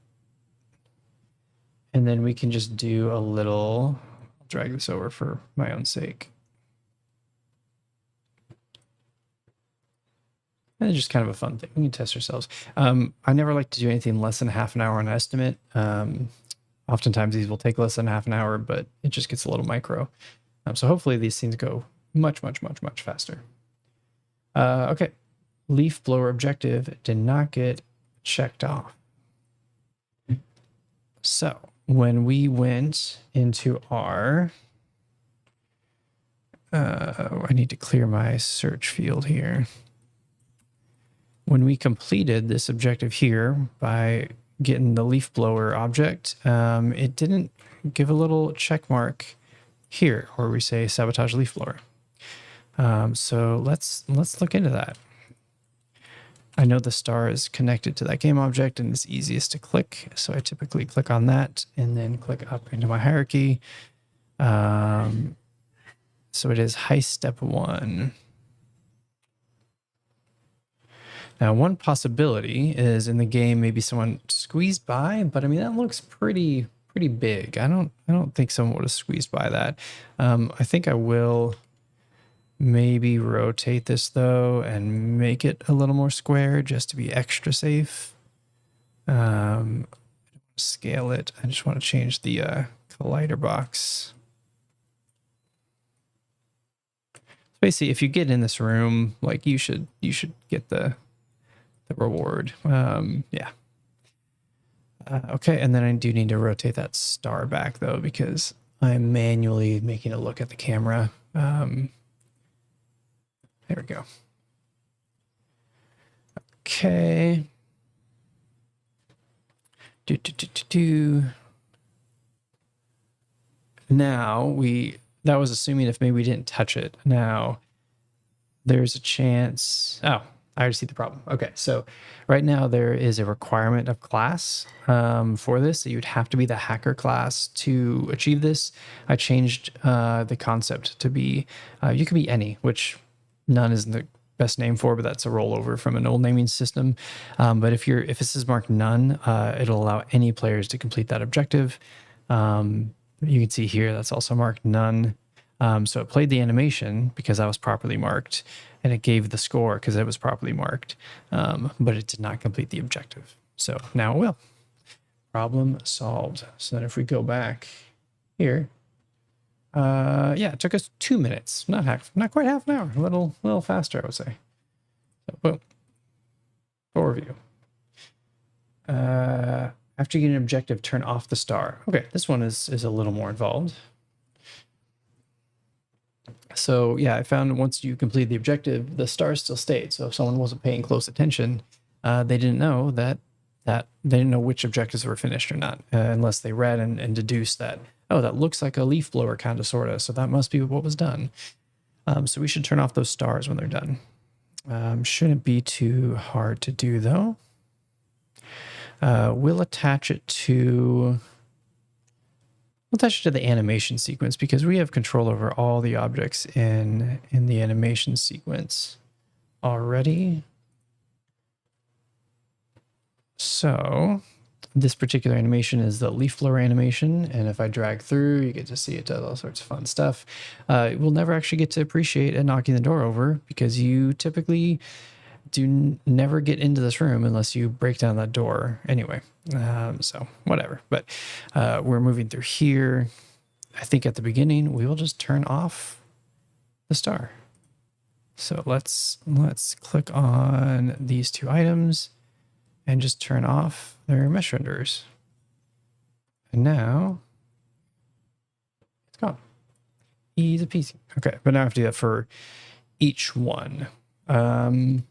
And then we can just do a little, I'll drag this over for my own sake. And it's just kind of a fun thing. We can test ourselves. I never like to do anything less than half an hour on estimate. Oftentimes these will take less than half an hour, but it just gets a little micro. So hopefully these things go much faster. Okay. Leaf blower objective did not get checked off. So when we went into our, I need to clear my search field here. When we completed this objective here by getting the leaf blower object, it didn't give a little check mark here where we say sabotage leaf blower. So let's look into that. I know the star is connected to that game object and it's easiest to click. So I typically click on that and then click up into my hierarchy. So it is Heist step 1. Now, one possibility is in the game, maybe someone squeezed by, but I mean, that looks pretty big. I don't think someone would have squeezed by that. I think I will maybe rotate this though and make it a little more square just to be extra safe. Scale it. I just want to change the collider box. Basically, if you get in this room, like you should get the reward. Yeah. Okay, and then I do need to rotate that star back though, because I'm manually making it look at the camera. There we go. Okay. Now that was assuming if maybe we didn't touch it. Now there's a chance. Oh, I already see the problem. Okay, so right now there is a requirement of class for this. So you'd have to be the hacker class to achieve this. I changed the concept to be, you can be any, which none isn't the best name for, but that's a rollover from an old naming system. But if this is marked none, it'll allow any players to complete that objective. You can see here that's also marked none. So it played the animation because that was properly marked, and it gave the score because it was properly marked, but it did not complete the objective. So now it will. Problem solved. So then if we go back here, yeah, it took us 2 minutes, not quite half an hour, a little faster, I would say. So boom, overview. After you get an objective, turn off the star. Okay, this one is a little more involved. So yeah, I found once you complete the objective, the star still stayed. So if someone wasn't paying close attention, they didn't know that they didn't know which objectives were finished or not, unless they read and deduced that, oh, that looks like a leaf blower kind of sorta, so that must be what was done. So we should turn off those stars when they're done. Shouldn't be too hard to do though. We'll attach it to the animation sequence because we have control over all the objects in the animation sequence already. So this particular animation is the leaf blower animation, and if I drag through, you get to see it does all sorts of fun stuff. We'll never actually get to appreciate it knocking the door over because you typically never get into this room unless you break down that door anyway. So whatever, but we're moving through here. I think at the beginning we will just turn off the star. So let's click on these two items and just turn off their mesh renderers. And now It's gone. Easy peasy. Okay, but now I have to do that for each one. To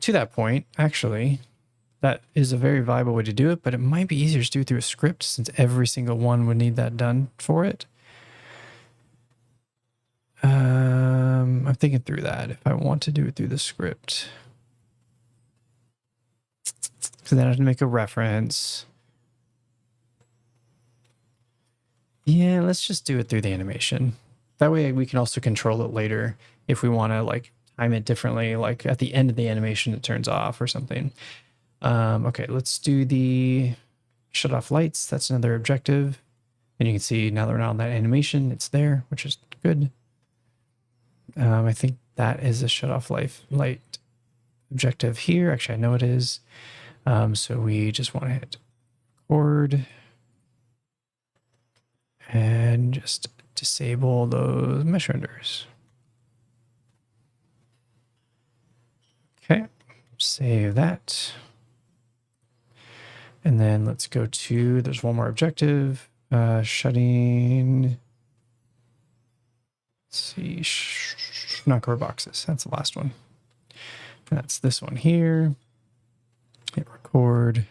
that point, actually, that is a very viable way to do it, but it might be easier to do it through a script since every single one would need that done for it. I'm thinking through that if I want to do it through the script. So then I have to make a reference. Yeah, let's just do it through the animation. That way we can also control it later if we want to like time it differently, like at the end of the animation it turns off or something. Okay, let's do the shut off lights. That's another objective. And you can see now that we're not on that animation, it's there, which is good. I think that is a shut off light objective here. Actually, I know it is. So we just want to hit record and just disable those mesh renders. Okay, save that. And then let's go to, there's one more objective, shutting, let's see, not core boxes. That's the last one. That's this one here. Hit record.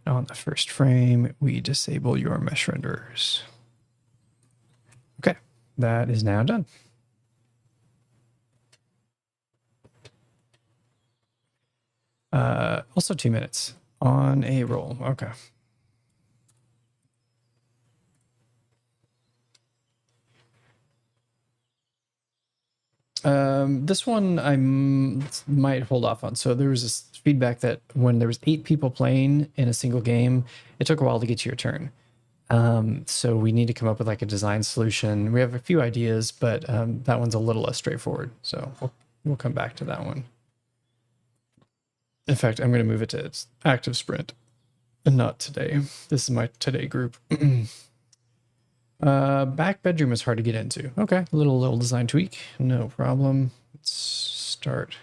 On the first frame, we disable your mesh renderers. Okay, that is now done. Also 2 minutes on a roll. Okay. This one I might hold off on. So there was this feedback that when there was 8 people playing in a single game, it took a while to get to your turn. So we need to come up with like a design solution. We have a few ideas, but that one's a little less straightforward. So we'll come back to that one. In fact, I'm going to move it to active sprint and not today. This is my today group. Back bedroom is hard to get into. Okay, little design tweak, no problem. Let's start.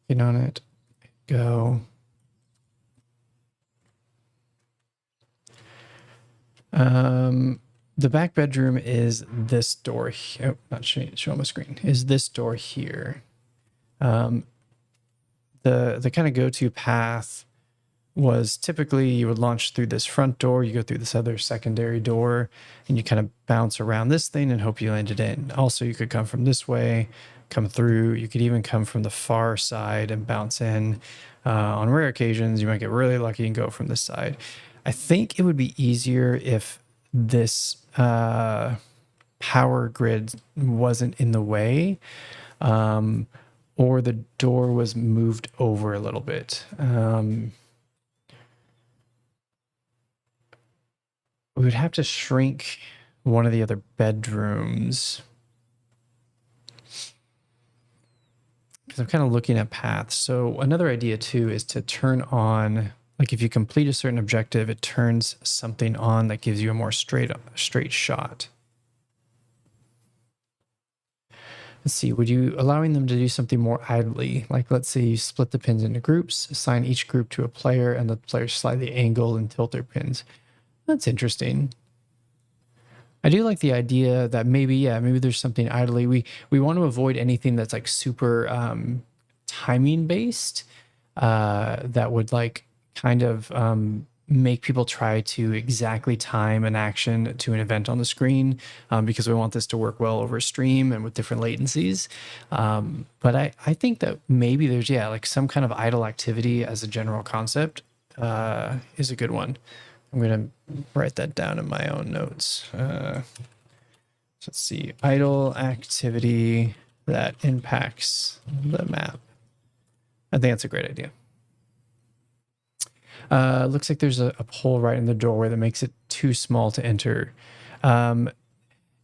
Get on it. Go. The back bedroom is this door. Oh, not show on my screen. Is this door here? The kind of go-to path was typically you would launch through this front door, you go through this other secondary door, and you kind of bounce around this thing and hope you landed in. Also, you could come from this way, come through. You could even come from the far side and bounce in. On rare occasions, you might get really lucky and go from this side. I think it would be easier if this power grid wasn't in the way. Or the door was moved over a little bit. We would have to shrink one of the other bedrooms. Because I'm kind of looking at paths. So another idea too is to turn on, like if you complete a certain objective, it turns something on that gives you a more straight shot. Let's see, would you allowing them to do something more idly? Like let's say you split the pins into groups, assign each group to a player, and the players slightly angle and tilt their pins. That's interesting. I do like the idea that maybe there's something idly. We want to avoid anything that's like super timing based that would like kind of make people try to exactly time an action to an event on the screen because we want this to work well over stream and with different latencies. But I think that maybe there's, like some kind of idle activity as a general concept is a good one. I'm going to write that down in my own notes. So let's see, idle activity that impacts the map. I think that's a great idea. Looks like there's a hole right in the doorway that makes it too small to enter.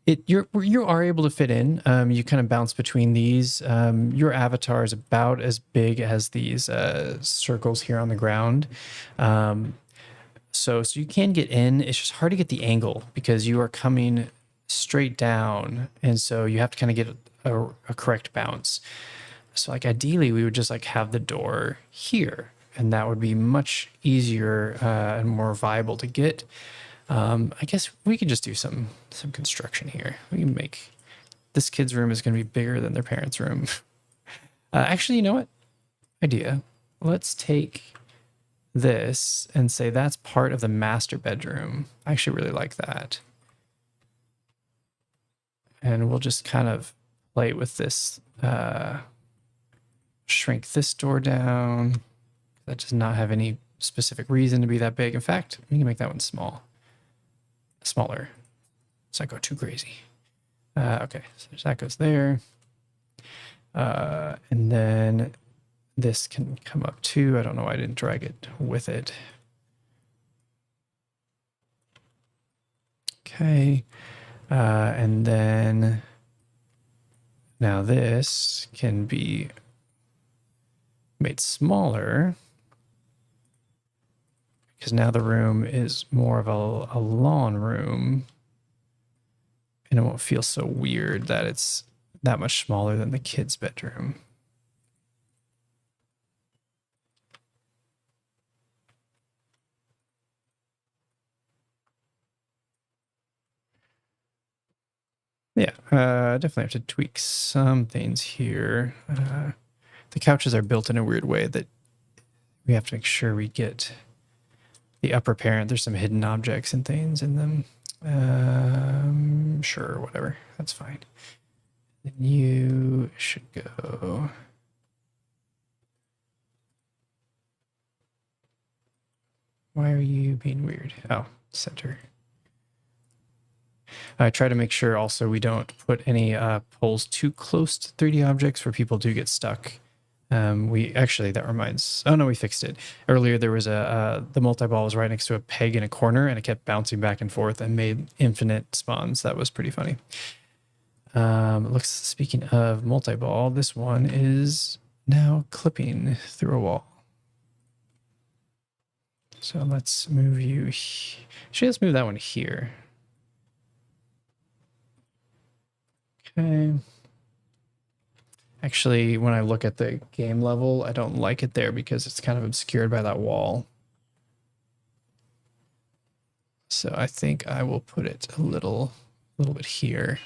You are able to fit in. You kind of bounce between these. Your avatar is about as big as these circles here on the ground. So you can get in. It's just hard to get the angle because you are coming straight down, and so you have to kind of get a correct bounce. So like ideally, we would just like have the door here. and that would be much easier and more viable to get. I guess we could just do some construction here. We can make this kid's room is going to be bigger than their parents' room. Actually, you know what? Idea. Let's take this and say that's part of the master bedroom. I actually really like that. And we'll just kind of play with this. Shrink this door down. That does not have any specific reason to be that big. In fact, we can make that one smaller. So I go too crazy. Okay, so that goes there. And then this can come up too. I don't know why I didn't drag it with it. Okay. And then now this can be made smaller because now the room is more of a lawn room and it won't feel so weird that it's that much smaller than the kid's bedroom. Yeah, definitely have to tweak some things here. The couches are built in a weird way that we have to make sure we get the upper parent. There's some hidden objects and things in them. Sure, whatever. That's fine. Then you should go. Why are you being weird? Oh, center. I try to make sure also we don't put any poles too close to 3D objects where people do get stuck. We actually, that reminds, oh no, we fixed it. Earlier there was the multi-ball was right next to a peg in a corner and it kept bouncing back and forth and made infinite spawns. That was pretty funny. Speaking of multi-ball, this one is now clipping through a wall. So let's move you, actually let's move that one here. Okay. Actually, when I look at the game level, I don't like it there because it's kind of obscured by that wall. So I think I will put it a little bit here.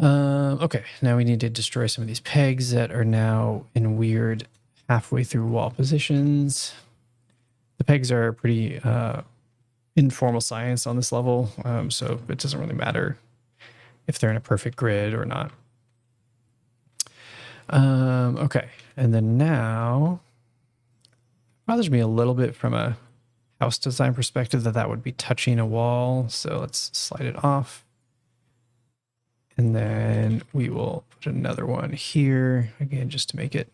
Okay, now we need to destroy some of these pegs that are now in weird halfway through wall positions. The pegs are pretty informal science on this level, so it doesn't really matter if they're in a perfect grid or not. Okay, and then now it bothers me a little bit from a house design perspective that would be touching a wall. So let's slide it off. And then we will put another one here again, just to make it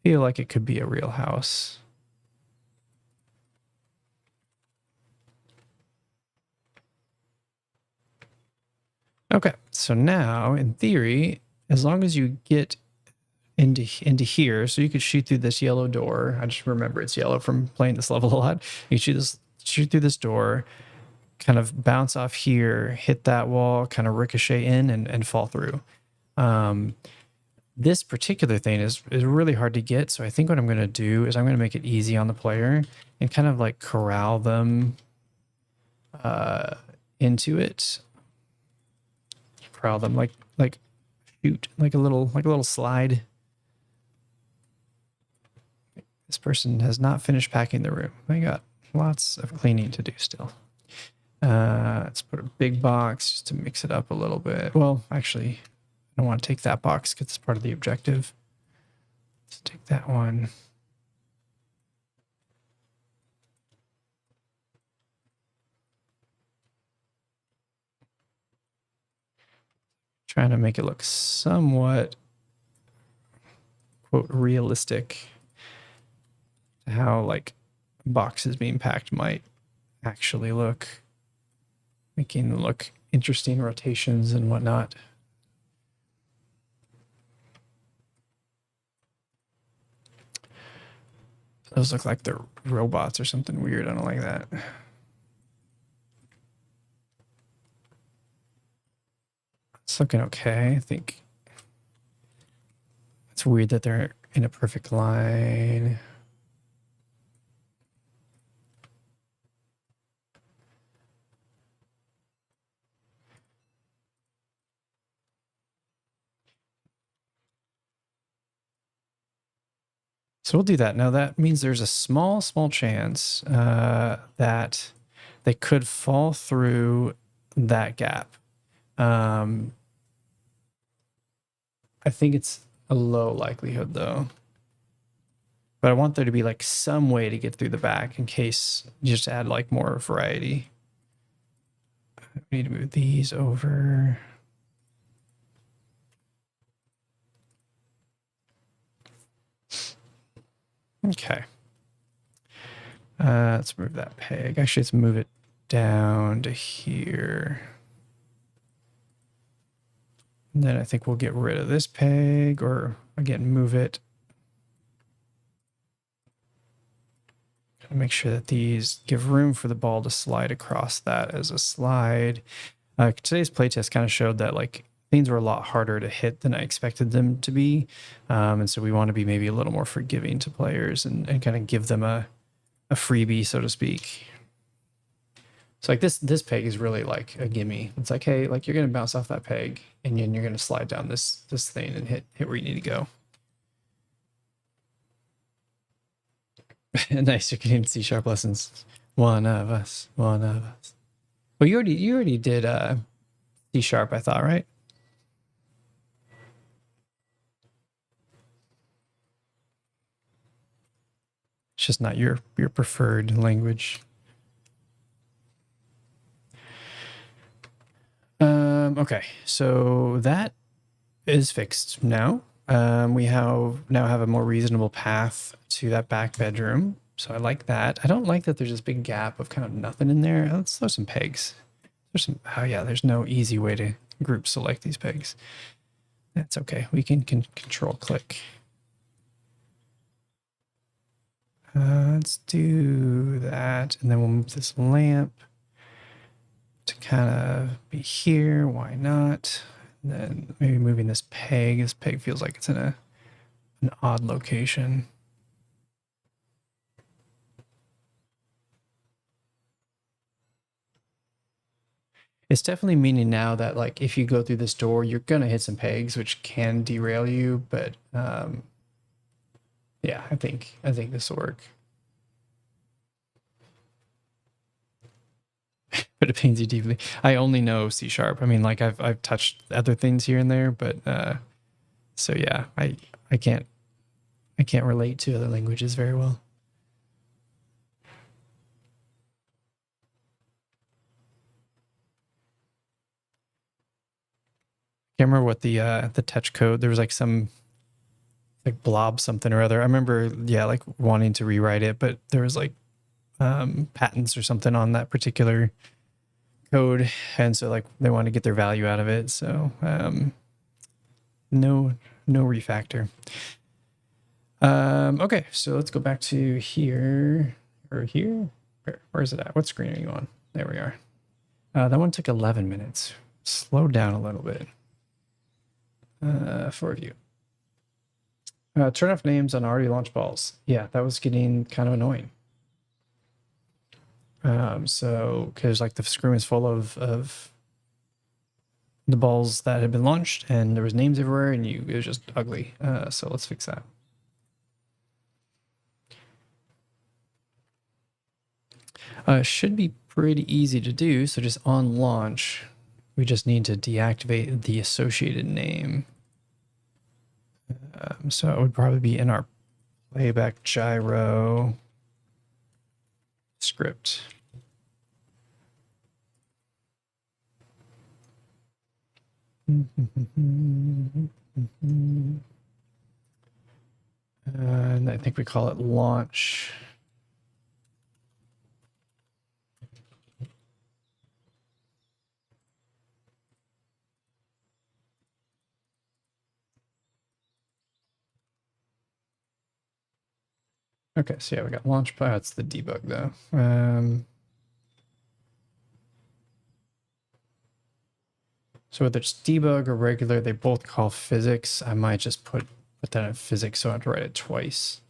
feel like it could be a real house. Okay, so now in theory, as long as you get into here, so you could shoot through this yellow door. I just remember it's yellow from playing this level a lot. You shoot through this door, kind of bounce off here, hit that wall, kind of ricochet in and fall through. This particular thing is really hard to get, so I think what I'm going to do is I'm going to make it easy on the player and kind of like corral them into it. Corral them like shoot like a little slide. This person has not finished packing the room. They got lots of cleaning to do still. Let's put a big box just to mix it up a little bit. Well, actually, I don't want to take that box because it's part of the objective. Let's take that one. Trying to make it look somewhat, quote, realistic. How like boxes being packed might actually look, making them look interesting rotations and whatnot. Those look like they're robots or something weird. I don't like that. It's looking okay. I think it's weird that they're in a perfect line. So we'll do that. Now that means there's a small chance that they could fall through that gap. I think it's a low likelihood though. But I want there to be like some way to get through the back in case you just add like more variety. We need to move these over. Okay. Let's move that peg. Actually, let's move it down to here. And then I think we'll get rid of this peg, or again, move it. Make sure that these give room for the ball to slide across that as a slide. Today's playtest kind of showed that like things were a lot harder to hit than I expected them to be. And so we want to be maybe a little more forgiving to players and kind of give them a freebie, so to speak. So like this peg is really like a gimme. It's like, hey, like you're gonna bounce off that peg and then you're gonna slide down this thing and hit where you need to go. Nice, you're getting C# lessons. One of us. Well, you already did C#, I thought, right? It's just not your preferred language. Okay, so that is fixed now. We now have a more reasonable path to that back bedroom. So I like that. I don't like that there's this big gap of kind of nothing in there. Let's throw some pegs. There's some, oh yeah, there's no easy way to group select these pegs. That's okay. We can control click. Let's do that. And then we'll move this lamp to kind of be here. Why not? And then maybe moving this peg. This peg feels like it's in an odd location. It's definitely meaning now that like if you go through this door, you're gonna hit some pegs, which can derail you. But yeah, I think this will work. But it pains you deeply. I only know C#. I mean, like I've touched other things here and there, but so yeah, I can't relate to other languages very well. Can't remember what the touch code. There was like some like blob something or other. I remember, yeah, like wanting to rewrite it, but there was like patents or something on that particular code, and so like they want to get their value out of it. So no refactor. Okay, so let's go back to here or here. Where is it at? What screen are you on? There we are. That one took 11 minutes. Slow down a little bit. For review. Turn off names on already launched balls. Yeah, that was getting kind of annoying. So because like the screen is full of the balls that had been launched and there was names everywhere and it was just ugly. So let's fix that. Should be pretty easy to do. So just on launch, we just need to deactivate the associated name. So it would probably be in our playback gyro script. And I think we call it launch. Okay, so yeah, we got launch. That's the debug though. So whether it's debug or regular, they both call physics. I might just put that in physics, so I have to write it twice.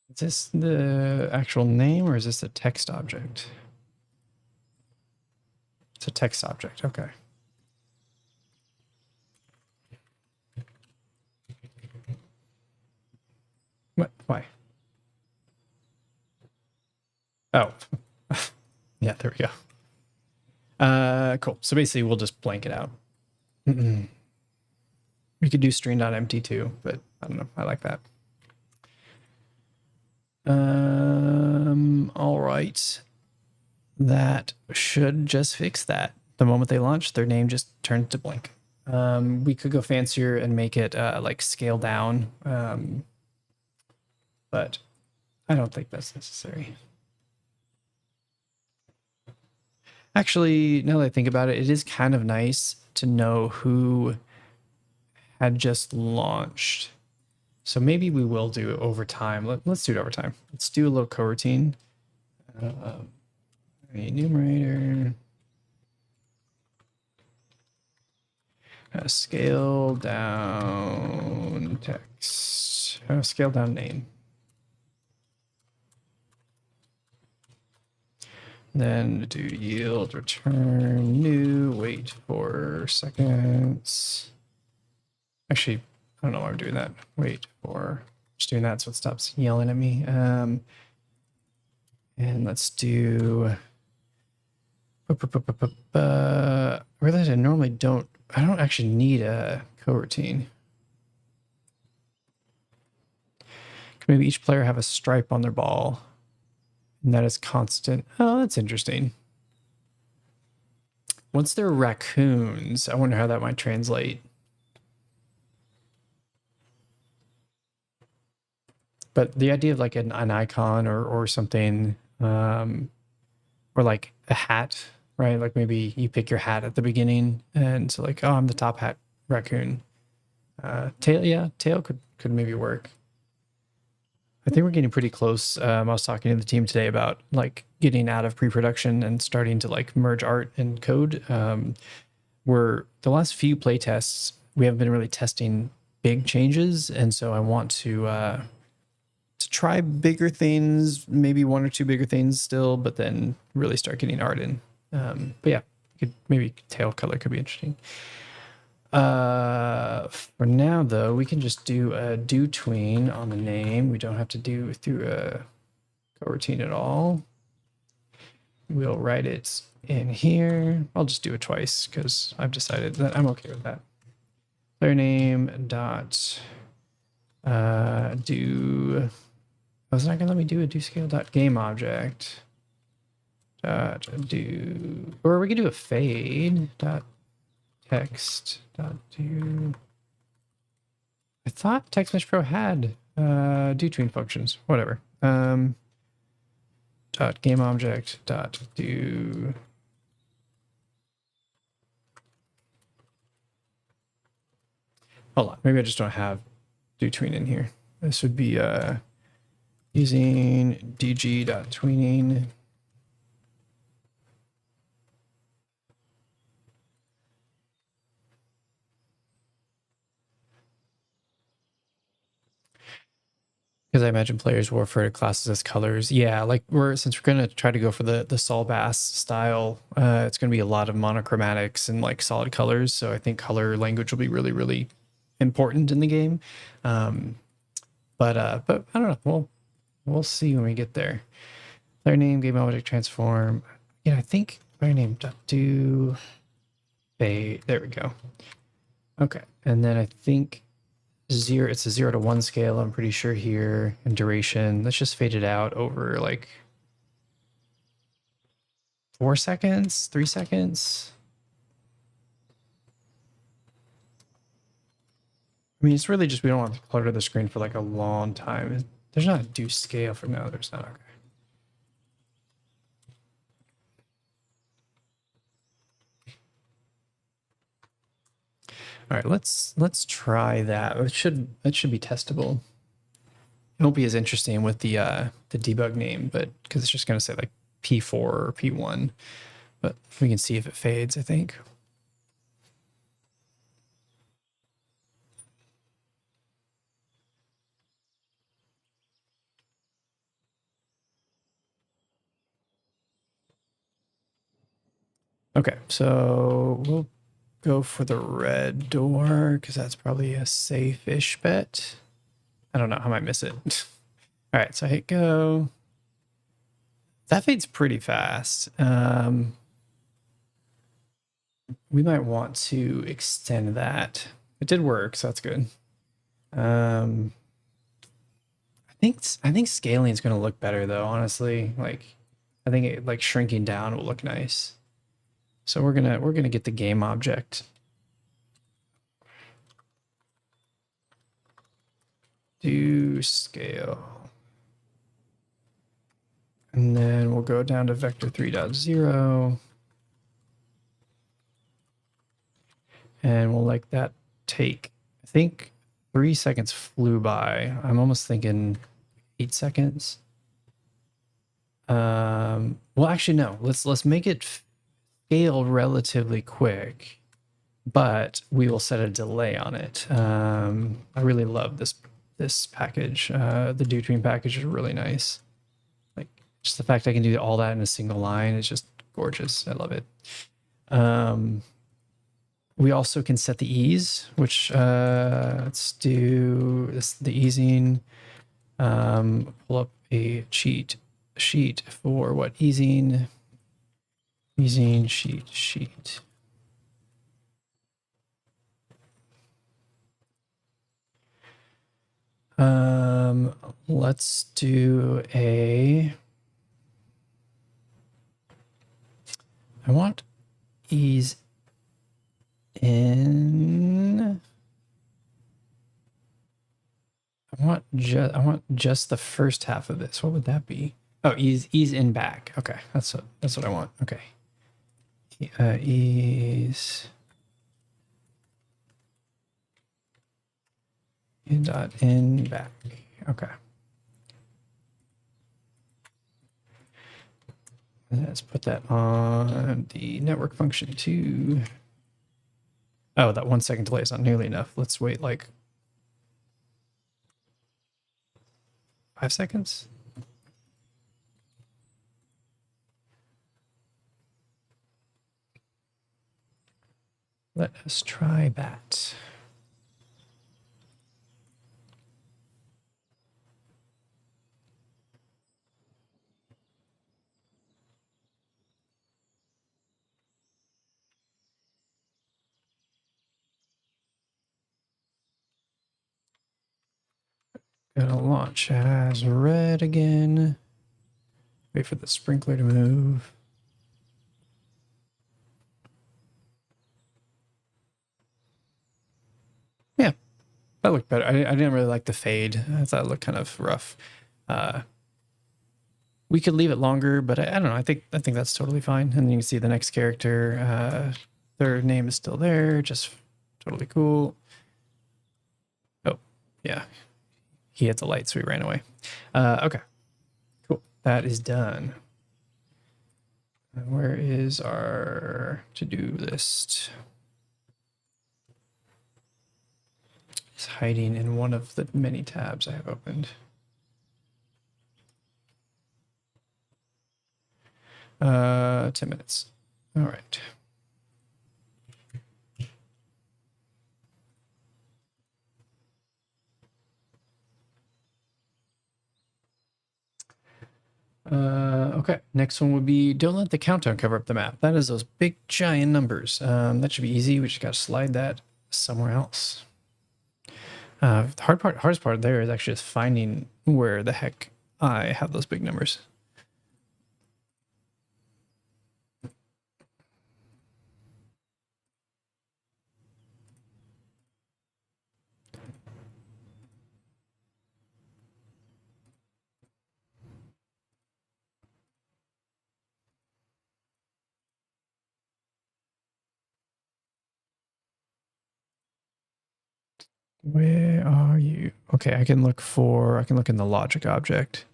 Is this the actual name or is this a text object? It's a text object. Okay. What? Why? Oh. Yeah, there we go. Cool. So basically we'll just blank it out. We could do string.empty too, but I don't know. I like that. All right. That should just fix that. The moment they launch, their name just turned to blank. We could go fancier and make it like scale down, but I don't think that's necessary. Actually, now that I think about it, it is kind of nice to know who had just launched. So maybe we will do it over time. Let's do it over time. Let's do a little coroutine. Enumerator. Scale down text. Scale down name. Then do yield return new, wait for seconds. Actually, I don't know why I'm doing that. Wait for, just doing that so it stops yelling at me. And let's do, I realize I normally don't actually need a coroutine. Can maybe each player have a stripe on their ball? And that is constant. Oh, that's interesting. Once they're raccoons, I wonder how that might translate. But the idea of like an icon or something, or like a hat, right? Like maybe you pick your hat at the beginning, and so like, oh, I'm the top hat raccoon. Tail, yeah, tail could maybe work. I think we're getting pretty close. I was talking to the team today about like getting out of pre-production and starting to like merge art and code. We're the last few play tests, we haven't been really testing big changes, and so I want to try bigger things, maybe one or two bigger things still, but then really start getting art in. But yeah, maybe tail color could be interesting. For now though, we can just do a do tween on the name. We don't have to do through a coroutine at all. We'll write it in here. I'll just do it twice because I've decided that I'm okay with that. Player name dot do. Oh, it's not gonna let me do a do scale dot game object dot do, or we could do a fade dot text dot do. I thought TextMesh Pro had do tween functions. Whatever. Dot game object dot do. Hold on, maybe I just don't have do tween in here. This would be using dg.tweening. Because I imagine players will refer to classes as colors. Yeah, like since we're gonna try to go for the Sol Bass style, it's gonna be a lot of monochromatics and like solid colors. So I think color language will be really, really important in the game. But I don't know. We'll see when we get there. Player name, game object transform. Yeah, I think player name dot do fade. There we go. Okay, and then I think it's a 0 to 1 scale, I'm pretty sure here, and duration. Let's just fade it out over like 4 seconds, 3 seconds. I mean, it's really just we don't want to clutter the screen for like a long time. There's not a do scale for now. There's not. Okay. All right, let's try that. It should be testable. It won't be as interesting with the debug name, but because it's just going to say like P4 or P1. But we can see if it fades, I think. Okay, so we'll go for the red door because that's probably a safe-ish bet. I don't know, I might miss it. All right, so I hit go. That fades pretty fast. We might want to extend that. It did work, so that's good. I think scaling is going to look better though, honestly. Like I think it, like shrinking down will look nice. So we're going to get the game object. Do scale. And then we'll go down to vector 3.0. And we'll like that take, I think 3 seconds flew by. I'm almost thinking 8 seconds. Well, actually, no. Let's make it scale relatively quick, but we will set a delay on it. I really love this package. The DoTween package is really nice. Like just the fact I can do all that in a single line is just gorgeous. I love it. We also can set the ease, which let's do this, the easing. Pull up a cheat sheet for what easing sheet. Let's do a, I want ease in. I want just the first half of this. What would that be? Oh, ease in back. Okay, that's what I want. Okay. Ease in back. Okay. And let's put that on the network function too. Oh, that 1 second delay is not nearly enough. Let's wait like 5 seconds. Let us try that. Gonna launch as red again. Wait for the sprinkler to move. Yeah, that looked better. I didn't really like the fade. I thought it looked kind of rough. We could leave it longer, but I don't know. I think that's totally fine. And then you can see the next character. Their name is still there. Just totally cool. Oh, yeah. He hit the light, so he ran away. Okay, cool. That is done. Where is our to-do list? It's hiding in one of the many tabs I have opened. 10 minutes. All right. Okay, next one would be don't let the countdown cover up the map. That is those big giant numbers. That should be easy. We just got to slide that somewhere else. The hardest part there is actually just finding where the heck I have those big numbers. Where are you? Okay, I can look in the logic object.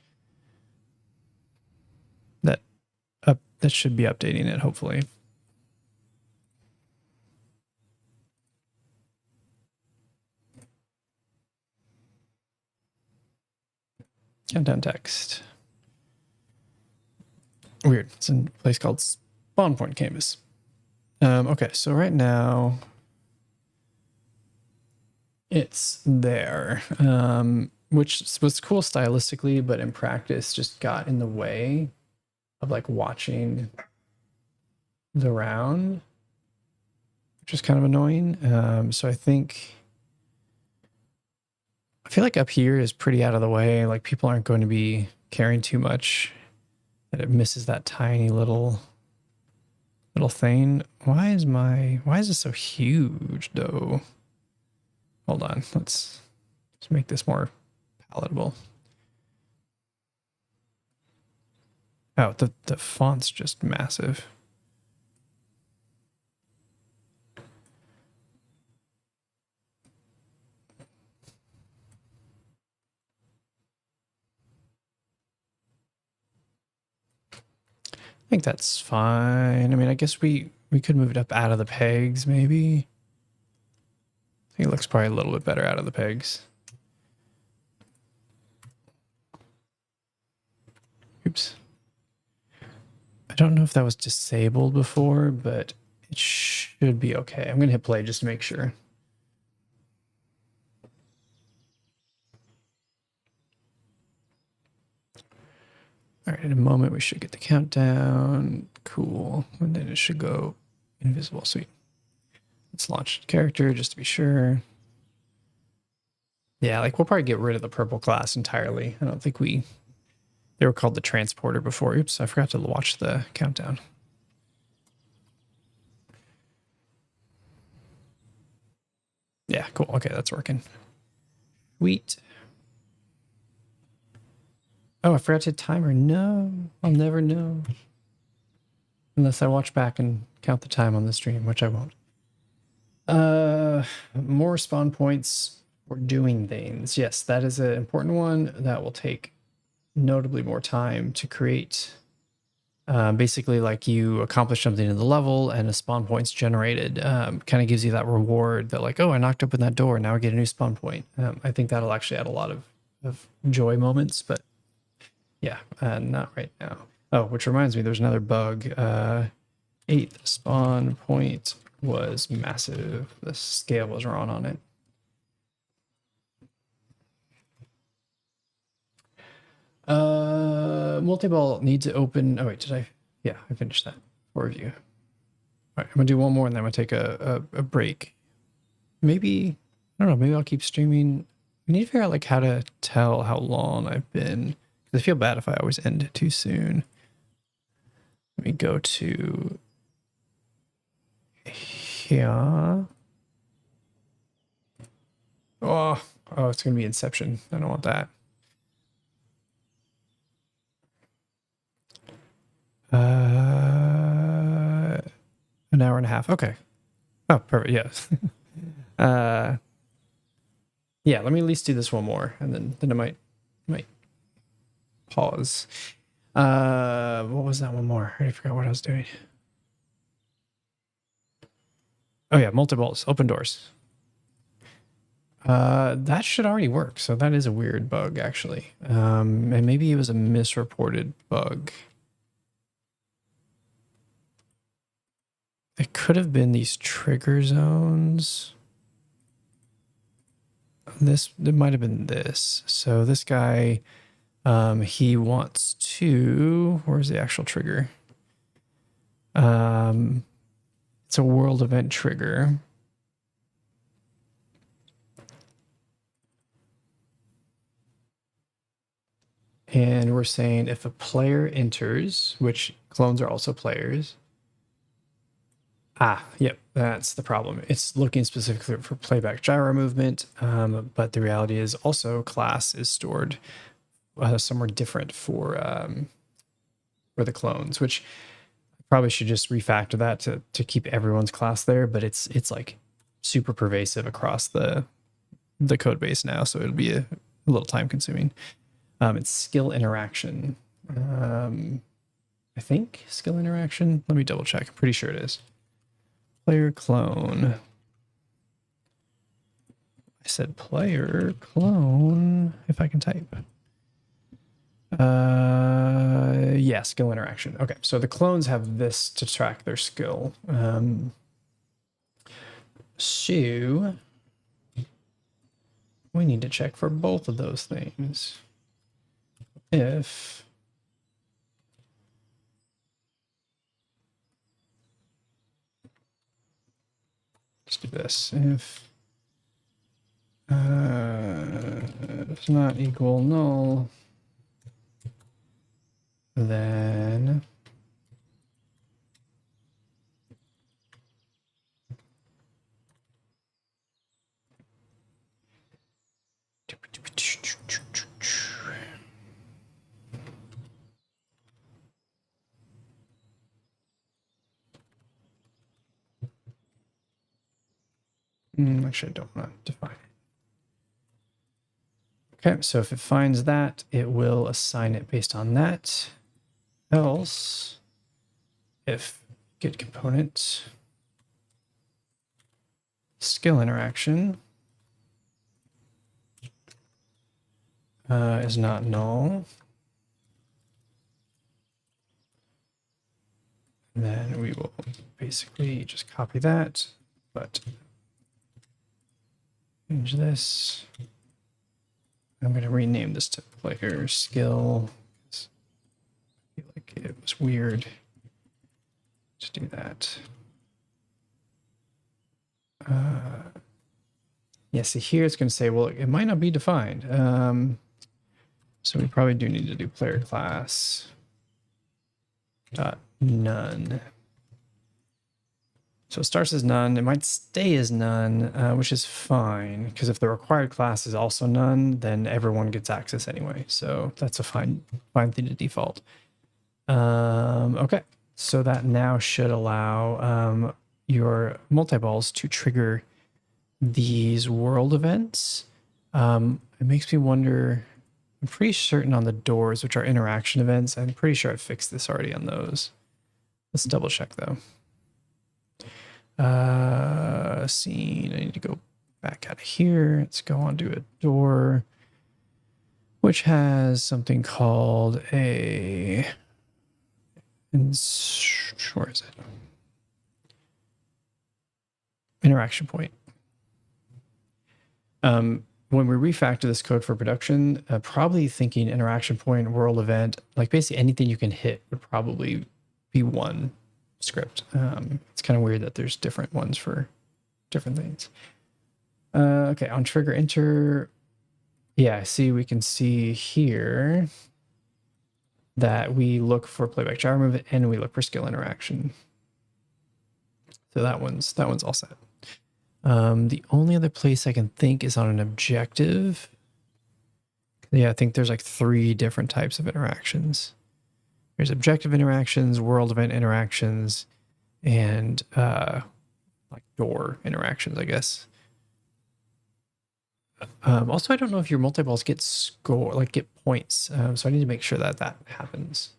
That should be updating it, hopefully. Countdown text. Weird. It's in a place called spawn point canvas. Okay, so right now it's there, which was cool stylistically, but in practice just got in the way of like watching the round, which is kind of annoying. So I feel like up here is pretty out of the way. Like people aren't going to be caring too much that it misses that tiny little thing. Why is this so huge though? Hold on, let's make this more palatable. Oh, the font's just massive. I think that's fine. I mean, I guess we could move it up out of the pegs, maybe. I think it looks probably a little bit better out of the pegs. Oops. I don't know if that was disabled before, but it should be okay. I'm going to hit play just to make sure. All right, in a moment we should get the countdown. Cool. And then it should go invisible. Sweet. Let's launch character just to be sure. Yeah, like we'll probably get rid of the purple class entirely. I don't think they were called the transporter before. Oops, I forgot to watch the countdown. Yeah, cool. Okay, that's working. Sweet. Oh, I forgot to hit timer. No, I'll never know. Unless I watch back and count the time on the stream, which I won't. More spawn points for doing things. Yes, that is an important one. That will take notably more time to create. Basically, like you accomplish something in the level and a spawn point's generated. Kind of gives you that reward that like, oh, I knocked open that door. Now I get a new spawn point. I think that'll actually add a lot of joy moments, but yeah, not right now. Oh, which reminds me, there's another bug. 8th spawn point was massive. The scale was wrong on it. Multi-ball need to open. Oh wait, did I? Yeah, I finished that for review. All right, I'm gonna do one more and then I'm gonna take a break. Maybe, I don't know, maybe I'll keep streaming. We need to figure out like how to tell how long I've been. I feel bad if I always end too soon. Let me go to here. Oh, it's gonna be Inception. I don't want that. An hour and a half. Okay. Oh, perfect. Yes. Yeah. Let me at least do this one more, and then I might pause. What was that one more? I already forgot what I was doing. Oh yeah, multi-balls, open doors. That should already work. So that is a weird bug, actually. And maybe it was a misreported bug. It could have been these trigger zones. It might have been this. So this guy, he wants to, where's the actual trigger? It's a world event trigger. And we're saying if a player enters, which clones are also players. Yep, that's the problem. It's looking specifically for playback gyro movement, but the reality is also class is stored somewhere different for the clones, which I probably should just refactor that to keep everyone's class there, but it's like super pervasive across the code base now, so it'll be a little time consuming. It's skill interaction. I think skill interaction. Let me double check. I'm pretty sure it is. Player clone. I said player clone, if I can type. Yeah, skill interaction. Okay, so the clones have this to track their skill. So we need to check for both of those things. If let's do this. If does not equal null, then actually I don't want to define it. Okay, so if it finds that, it will assign it based on that. Else, if get component skill interaction is not null, then we will basically just copy that, but change this. I'm going to rename this to player skill. I feel like it was weird to do that. Yeah, see here it's going to say, well, it might not be defined. So we probably do need to do player class dot none. So it starts as none. It might stay as none, which is fine, because if the required class is also none, then everyone gets access anyway. So that's a fine thing to default. Okay, so that now should allow your multi-balls to trigger these world events. It makes me wonder, I'm pretty certain on the doors, which are interaction events, I'm pretty sure I fixed this already on those. Let's double check though. Scene, I need to go back out of here. Let's go on to a door, which has something called a, where is it? Interaction point. When we refactor this code for production, probably thinking interaction point, world event, like basically anything you can hit would probably be one script. It's kind of weird that there's different ones for different things. Okay, on trigger enter, yeah, see, we can see here that we look for playback gyro movement and we look for skill interaction. So that one's all set. The only other place I can think is on an objective. Yeah, I think there's like 3 different types of interactions. There's objective interactions, world event interactions, and like door interactions, I guess. Also, I don't know if your multi-balls get get points. So I need to make sure that that happens.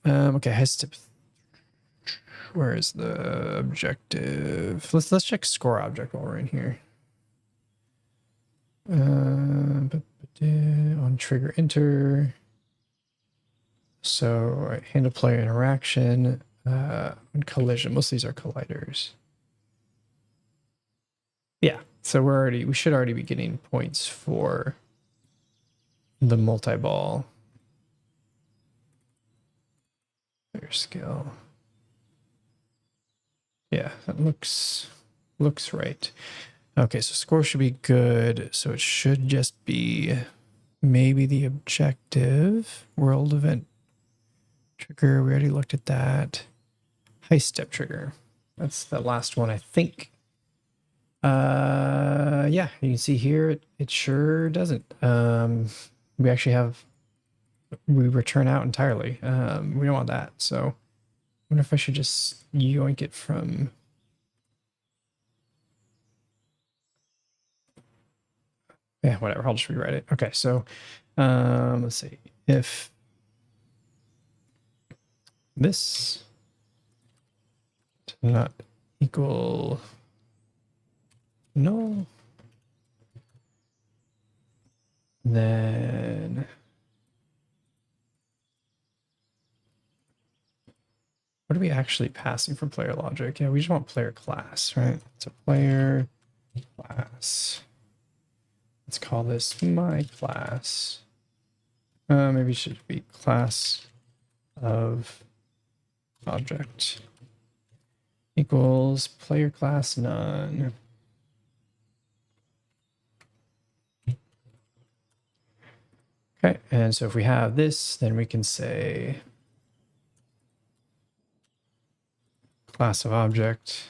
Okay, Heist tip. Where is the objective? Let's check score object while we're in here. On trigger enter. So handle player interaction, collision. Most of these are colliders. Yeah, so we should already be getting points for the multi-ball. Player skill. Yeah, that looks right. Okay, so score should be good. So it should just be maybe the objective, world event trigger. We already looked at that. Heist step trigger. That's the last one, I think. Yeah, you can see here it sure doesn't. We actually we return out entirely. We don't want that. So I wonder if I should just yoink it from. Yeah, whatever. I'll just rewrite it. Okay, so let's see. If this does not equal null, then what are we actually passing for player logic? Yeah, we just want player class, right? It's a player class. Let's call this my class. Maybe it should be class of object equals player class none. Okay, and so if we have this, then we can say class of object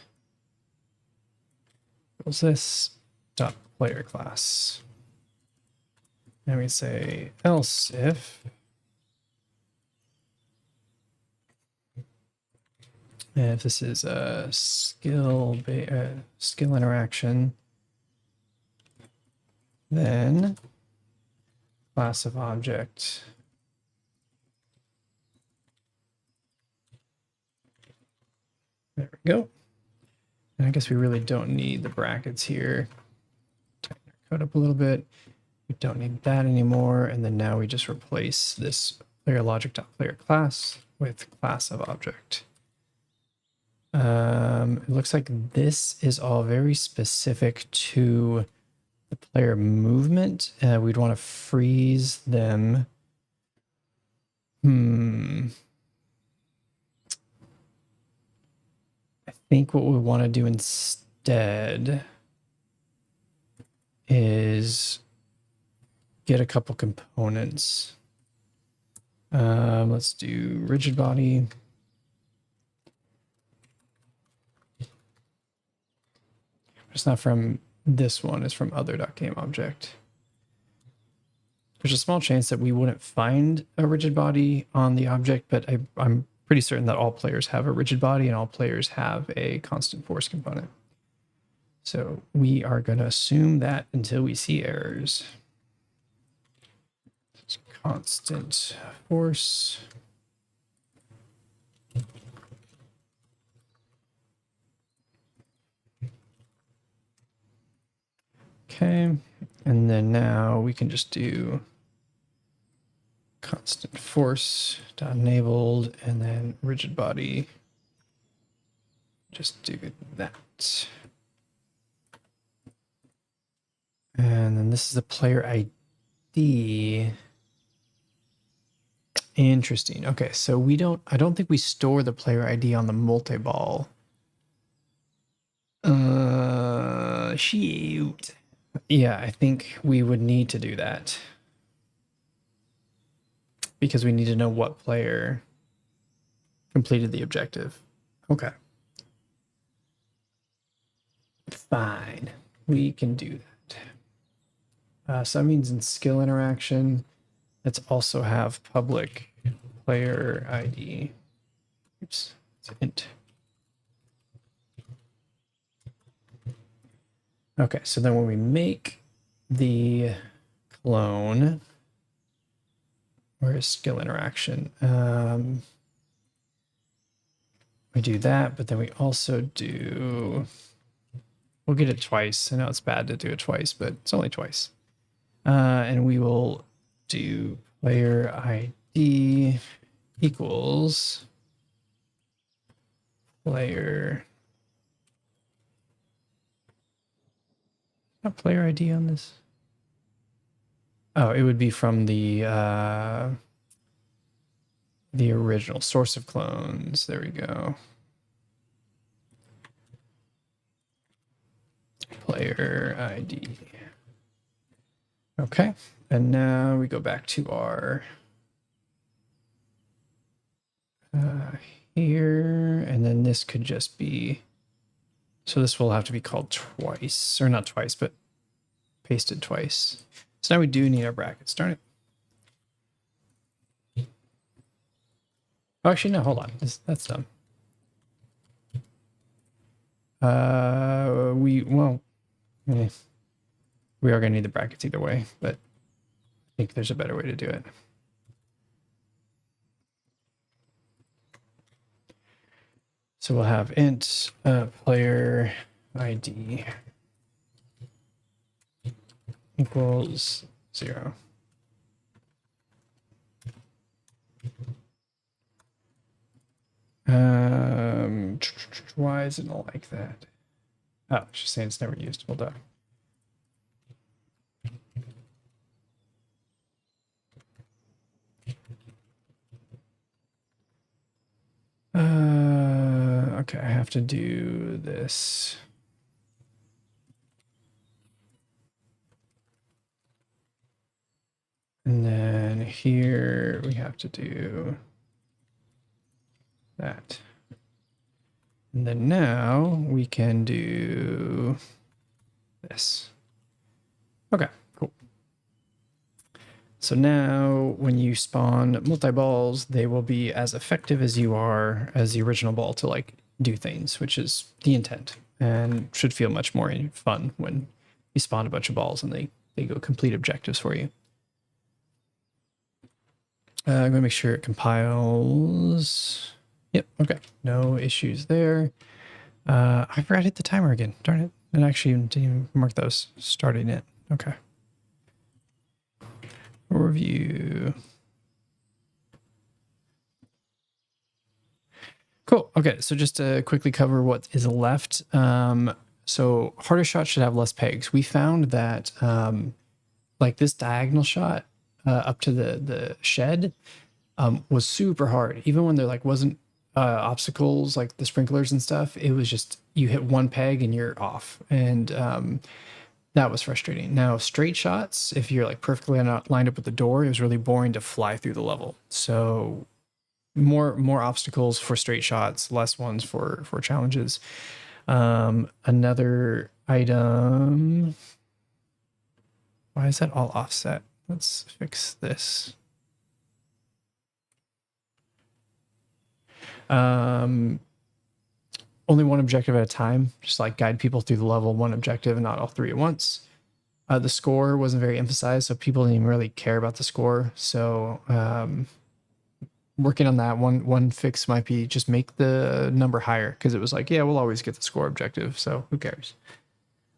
equals this dot player class. And we say else if this is a skill interaction, then class of object there we go. And I guess we really don't need the brackets here. Tighten our code up a little bit. We don't need that anymore. And then now we just replace this player logic.player class with class of object. It looks like this is all very specific to the player movement. We'd want to freeze them. I think what we want to do instead is get a couple components. Let's do rigid body. It's not from this one, it's from other.gameObject. There's a small chance that we wouldn't find a rigid body on the object, but I'm pretty certain that all players have a rigid body and all players have a constant force component. So we are going to assume that until we see errors. It's constant force. Okay, and then now we can just do constant force dot enabled and then rigid body. Just do that. And then this is the player ID. Interesting. Okay, so I don't think we store the player ID on the multi-ball. Shoot. Yeah, I think we would need to do that. Because we need to know what player completed the objective. Okay. Fine. We can do that. So that means in skill interaction, let's also have public player ID. Oops, it's int. Okay, so then when we make the clone, where is skill interaction? We do that, but then we also do, we'll get it twice. I know it's bad to do it twice, but it's only twice. And we will do player ID equals player. Not player ID on this. Oh, it would be from the original source of clones. There we go. Player ID. Okay, and now we go back to our here, and then this could just be, so this will have to be called twice, or not twice, but pasted twice. So now we do need our brackets, darn it. Oh, actually, no, hold on, that's dumb. We are going to need the brackets either way, but I think there's a better way to do it. So we'll have int player ID equals 0. Why is it not like that? Oh, it's just saying it's never used. Hold on. Okay, I have to do this. And then here we have to do that. And then now we can do this. Okay, cool. So now when you spawn multi-balls, they will be as effective as you are as the original ball to like do things, which is the intent, and should feel much more fun when you spawn a bunch of balls and they go complete objectives for you. I'm gonna make sure it compiles. Yep, okay, no issues there. I forgot to hit the timer again, darn it. And actually didn't even mark those starting it. Okay. Review. Cool. Okay, so just to quickly cover what is left. So harder shots should have less pegs. We found that like this diagonal shot up to the shed was super hard. Even when there like wasn't obstacles like the sprinklers and stuff, it was just you hit one peg and you're off. And that was frustrating. Now, straight shots, if you're like perfectly lined up with the door, it was really boring to fly through the level. So more obstacles for straight shots, less ones for challenges. Another item. Why is that all offset? Let's fix this. Only one objective at a time, just like guide people through the level, one objective and not all three at once. The score wasn't very emphasized, so people didn't even really care about the score. So working on that, one fix might be just make the number higher, because it was like, yeah, we'll always get the score objective, so who cares?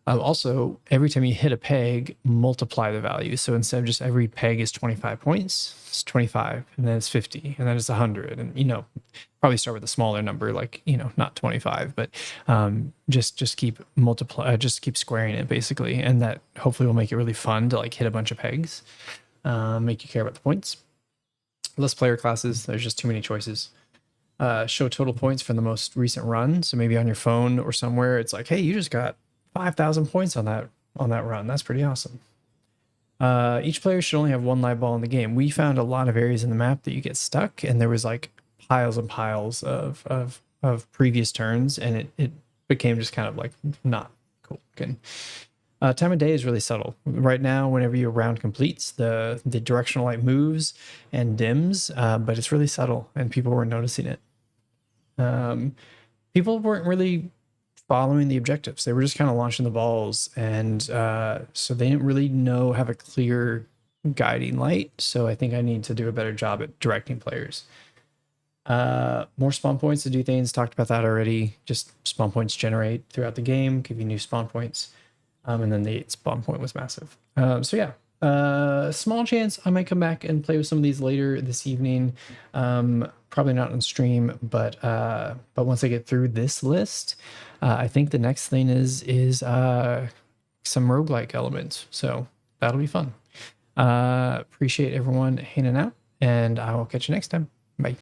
Also, every time you hit a peg, multiply the value. So instead of just every peg is 25 points, it's 25, and then it's 50, and then it's 100. And, you know, probably start with a smaller number, like, you know, not 25, but just keep just keep squaring it, basically. And that hopefully will make it really fun to like hit a bunch of pegs, make you care about the points. Less player classes, there's just too many choices. Show total points from the most recent run. So maybe on your phone or somewhere, it's like, hey, you just got 5,000 points on that run. That's pretty awesome. Each player should only have one live ball in the game. We found a lot of areas in the map that you get stuck, and there was like piles and piles of previous turns, and it became just kind of like not cool looking. Time of day is really subtle. Right now, whenever your round completes, the directional light moves and dims, but it's really subtle, and people weren't noticing it. People weren't really following the objectives. They were just kind of launching the balls, and so they didn't really have a clear guiding light. So I think I need to do a better job at directing players. More spawn points to do things. Talked about that already. Just spawn points generate throughout the game, give you new spawn points. And then the 8 spawn point was massive. So yeah, small chance I might come back and play with some of these later this evening. Probably not on stream, but once I get through this list, I think the next thing is some roguelike elements. So that'll be fun. Appreciate everyone hanging out, and I will catch you next time.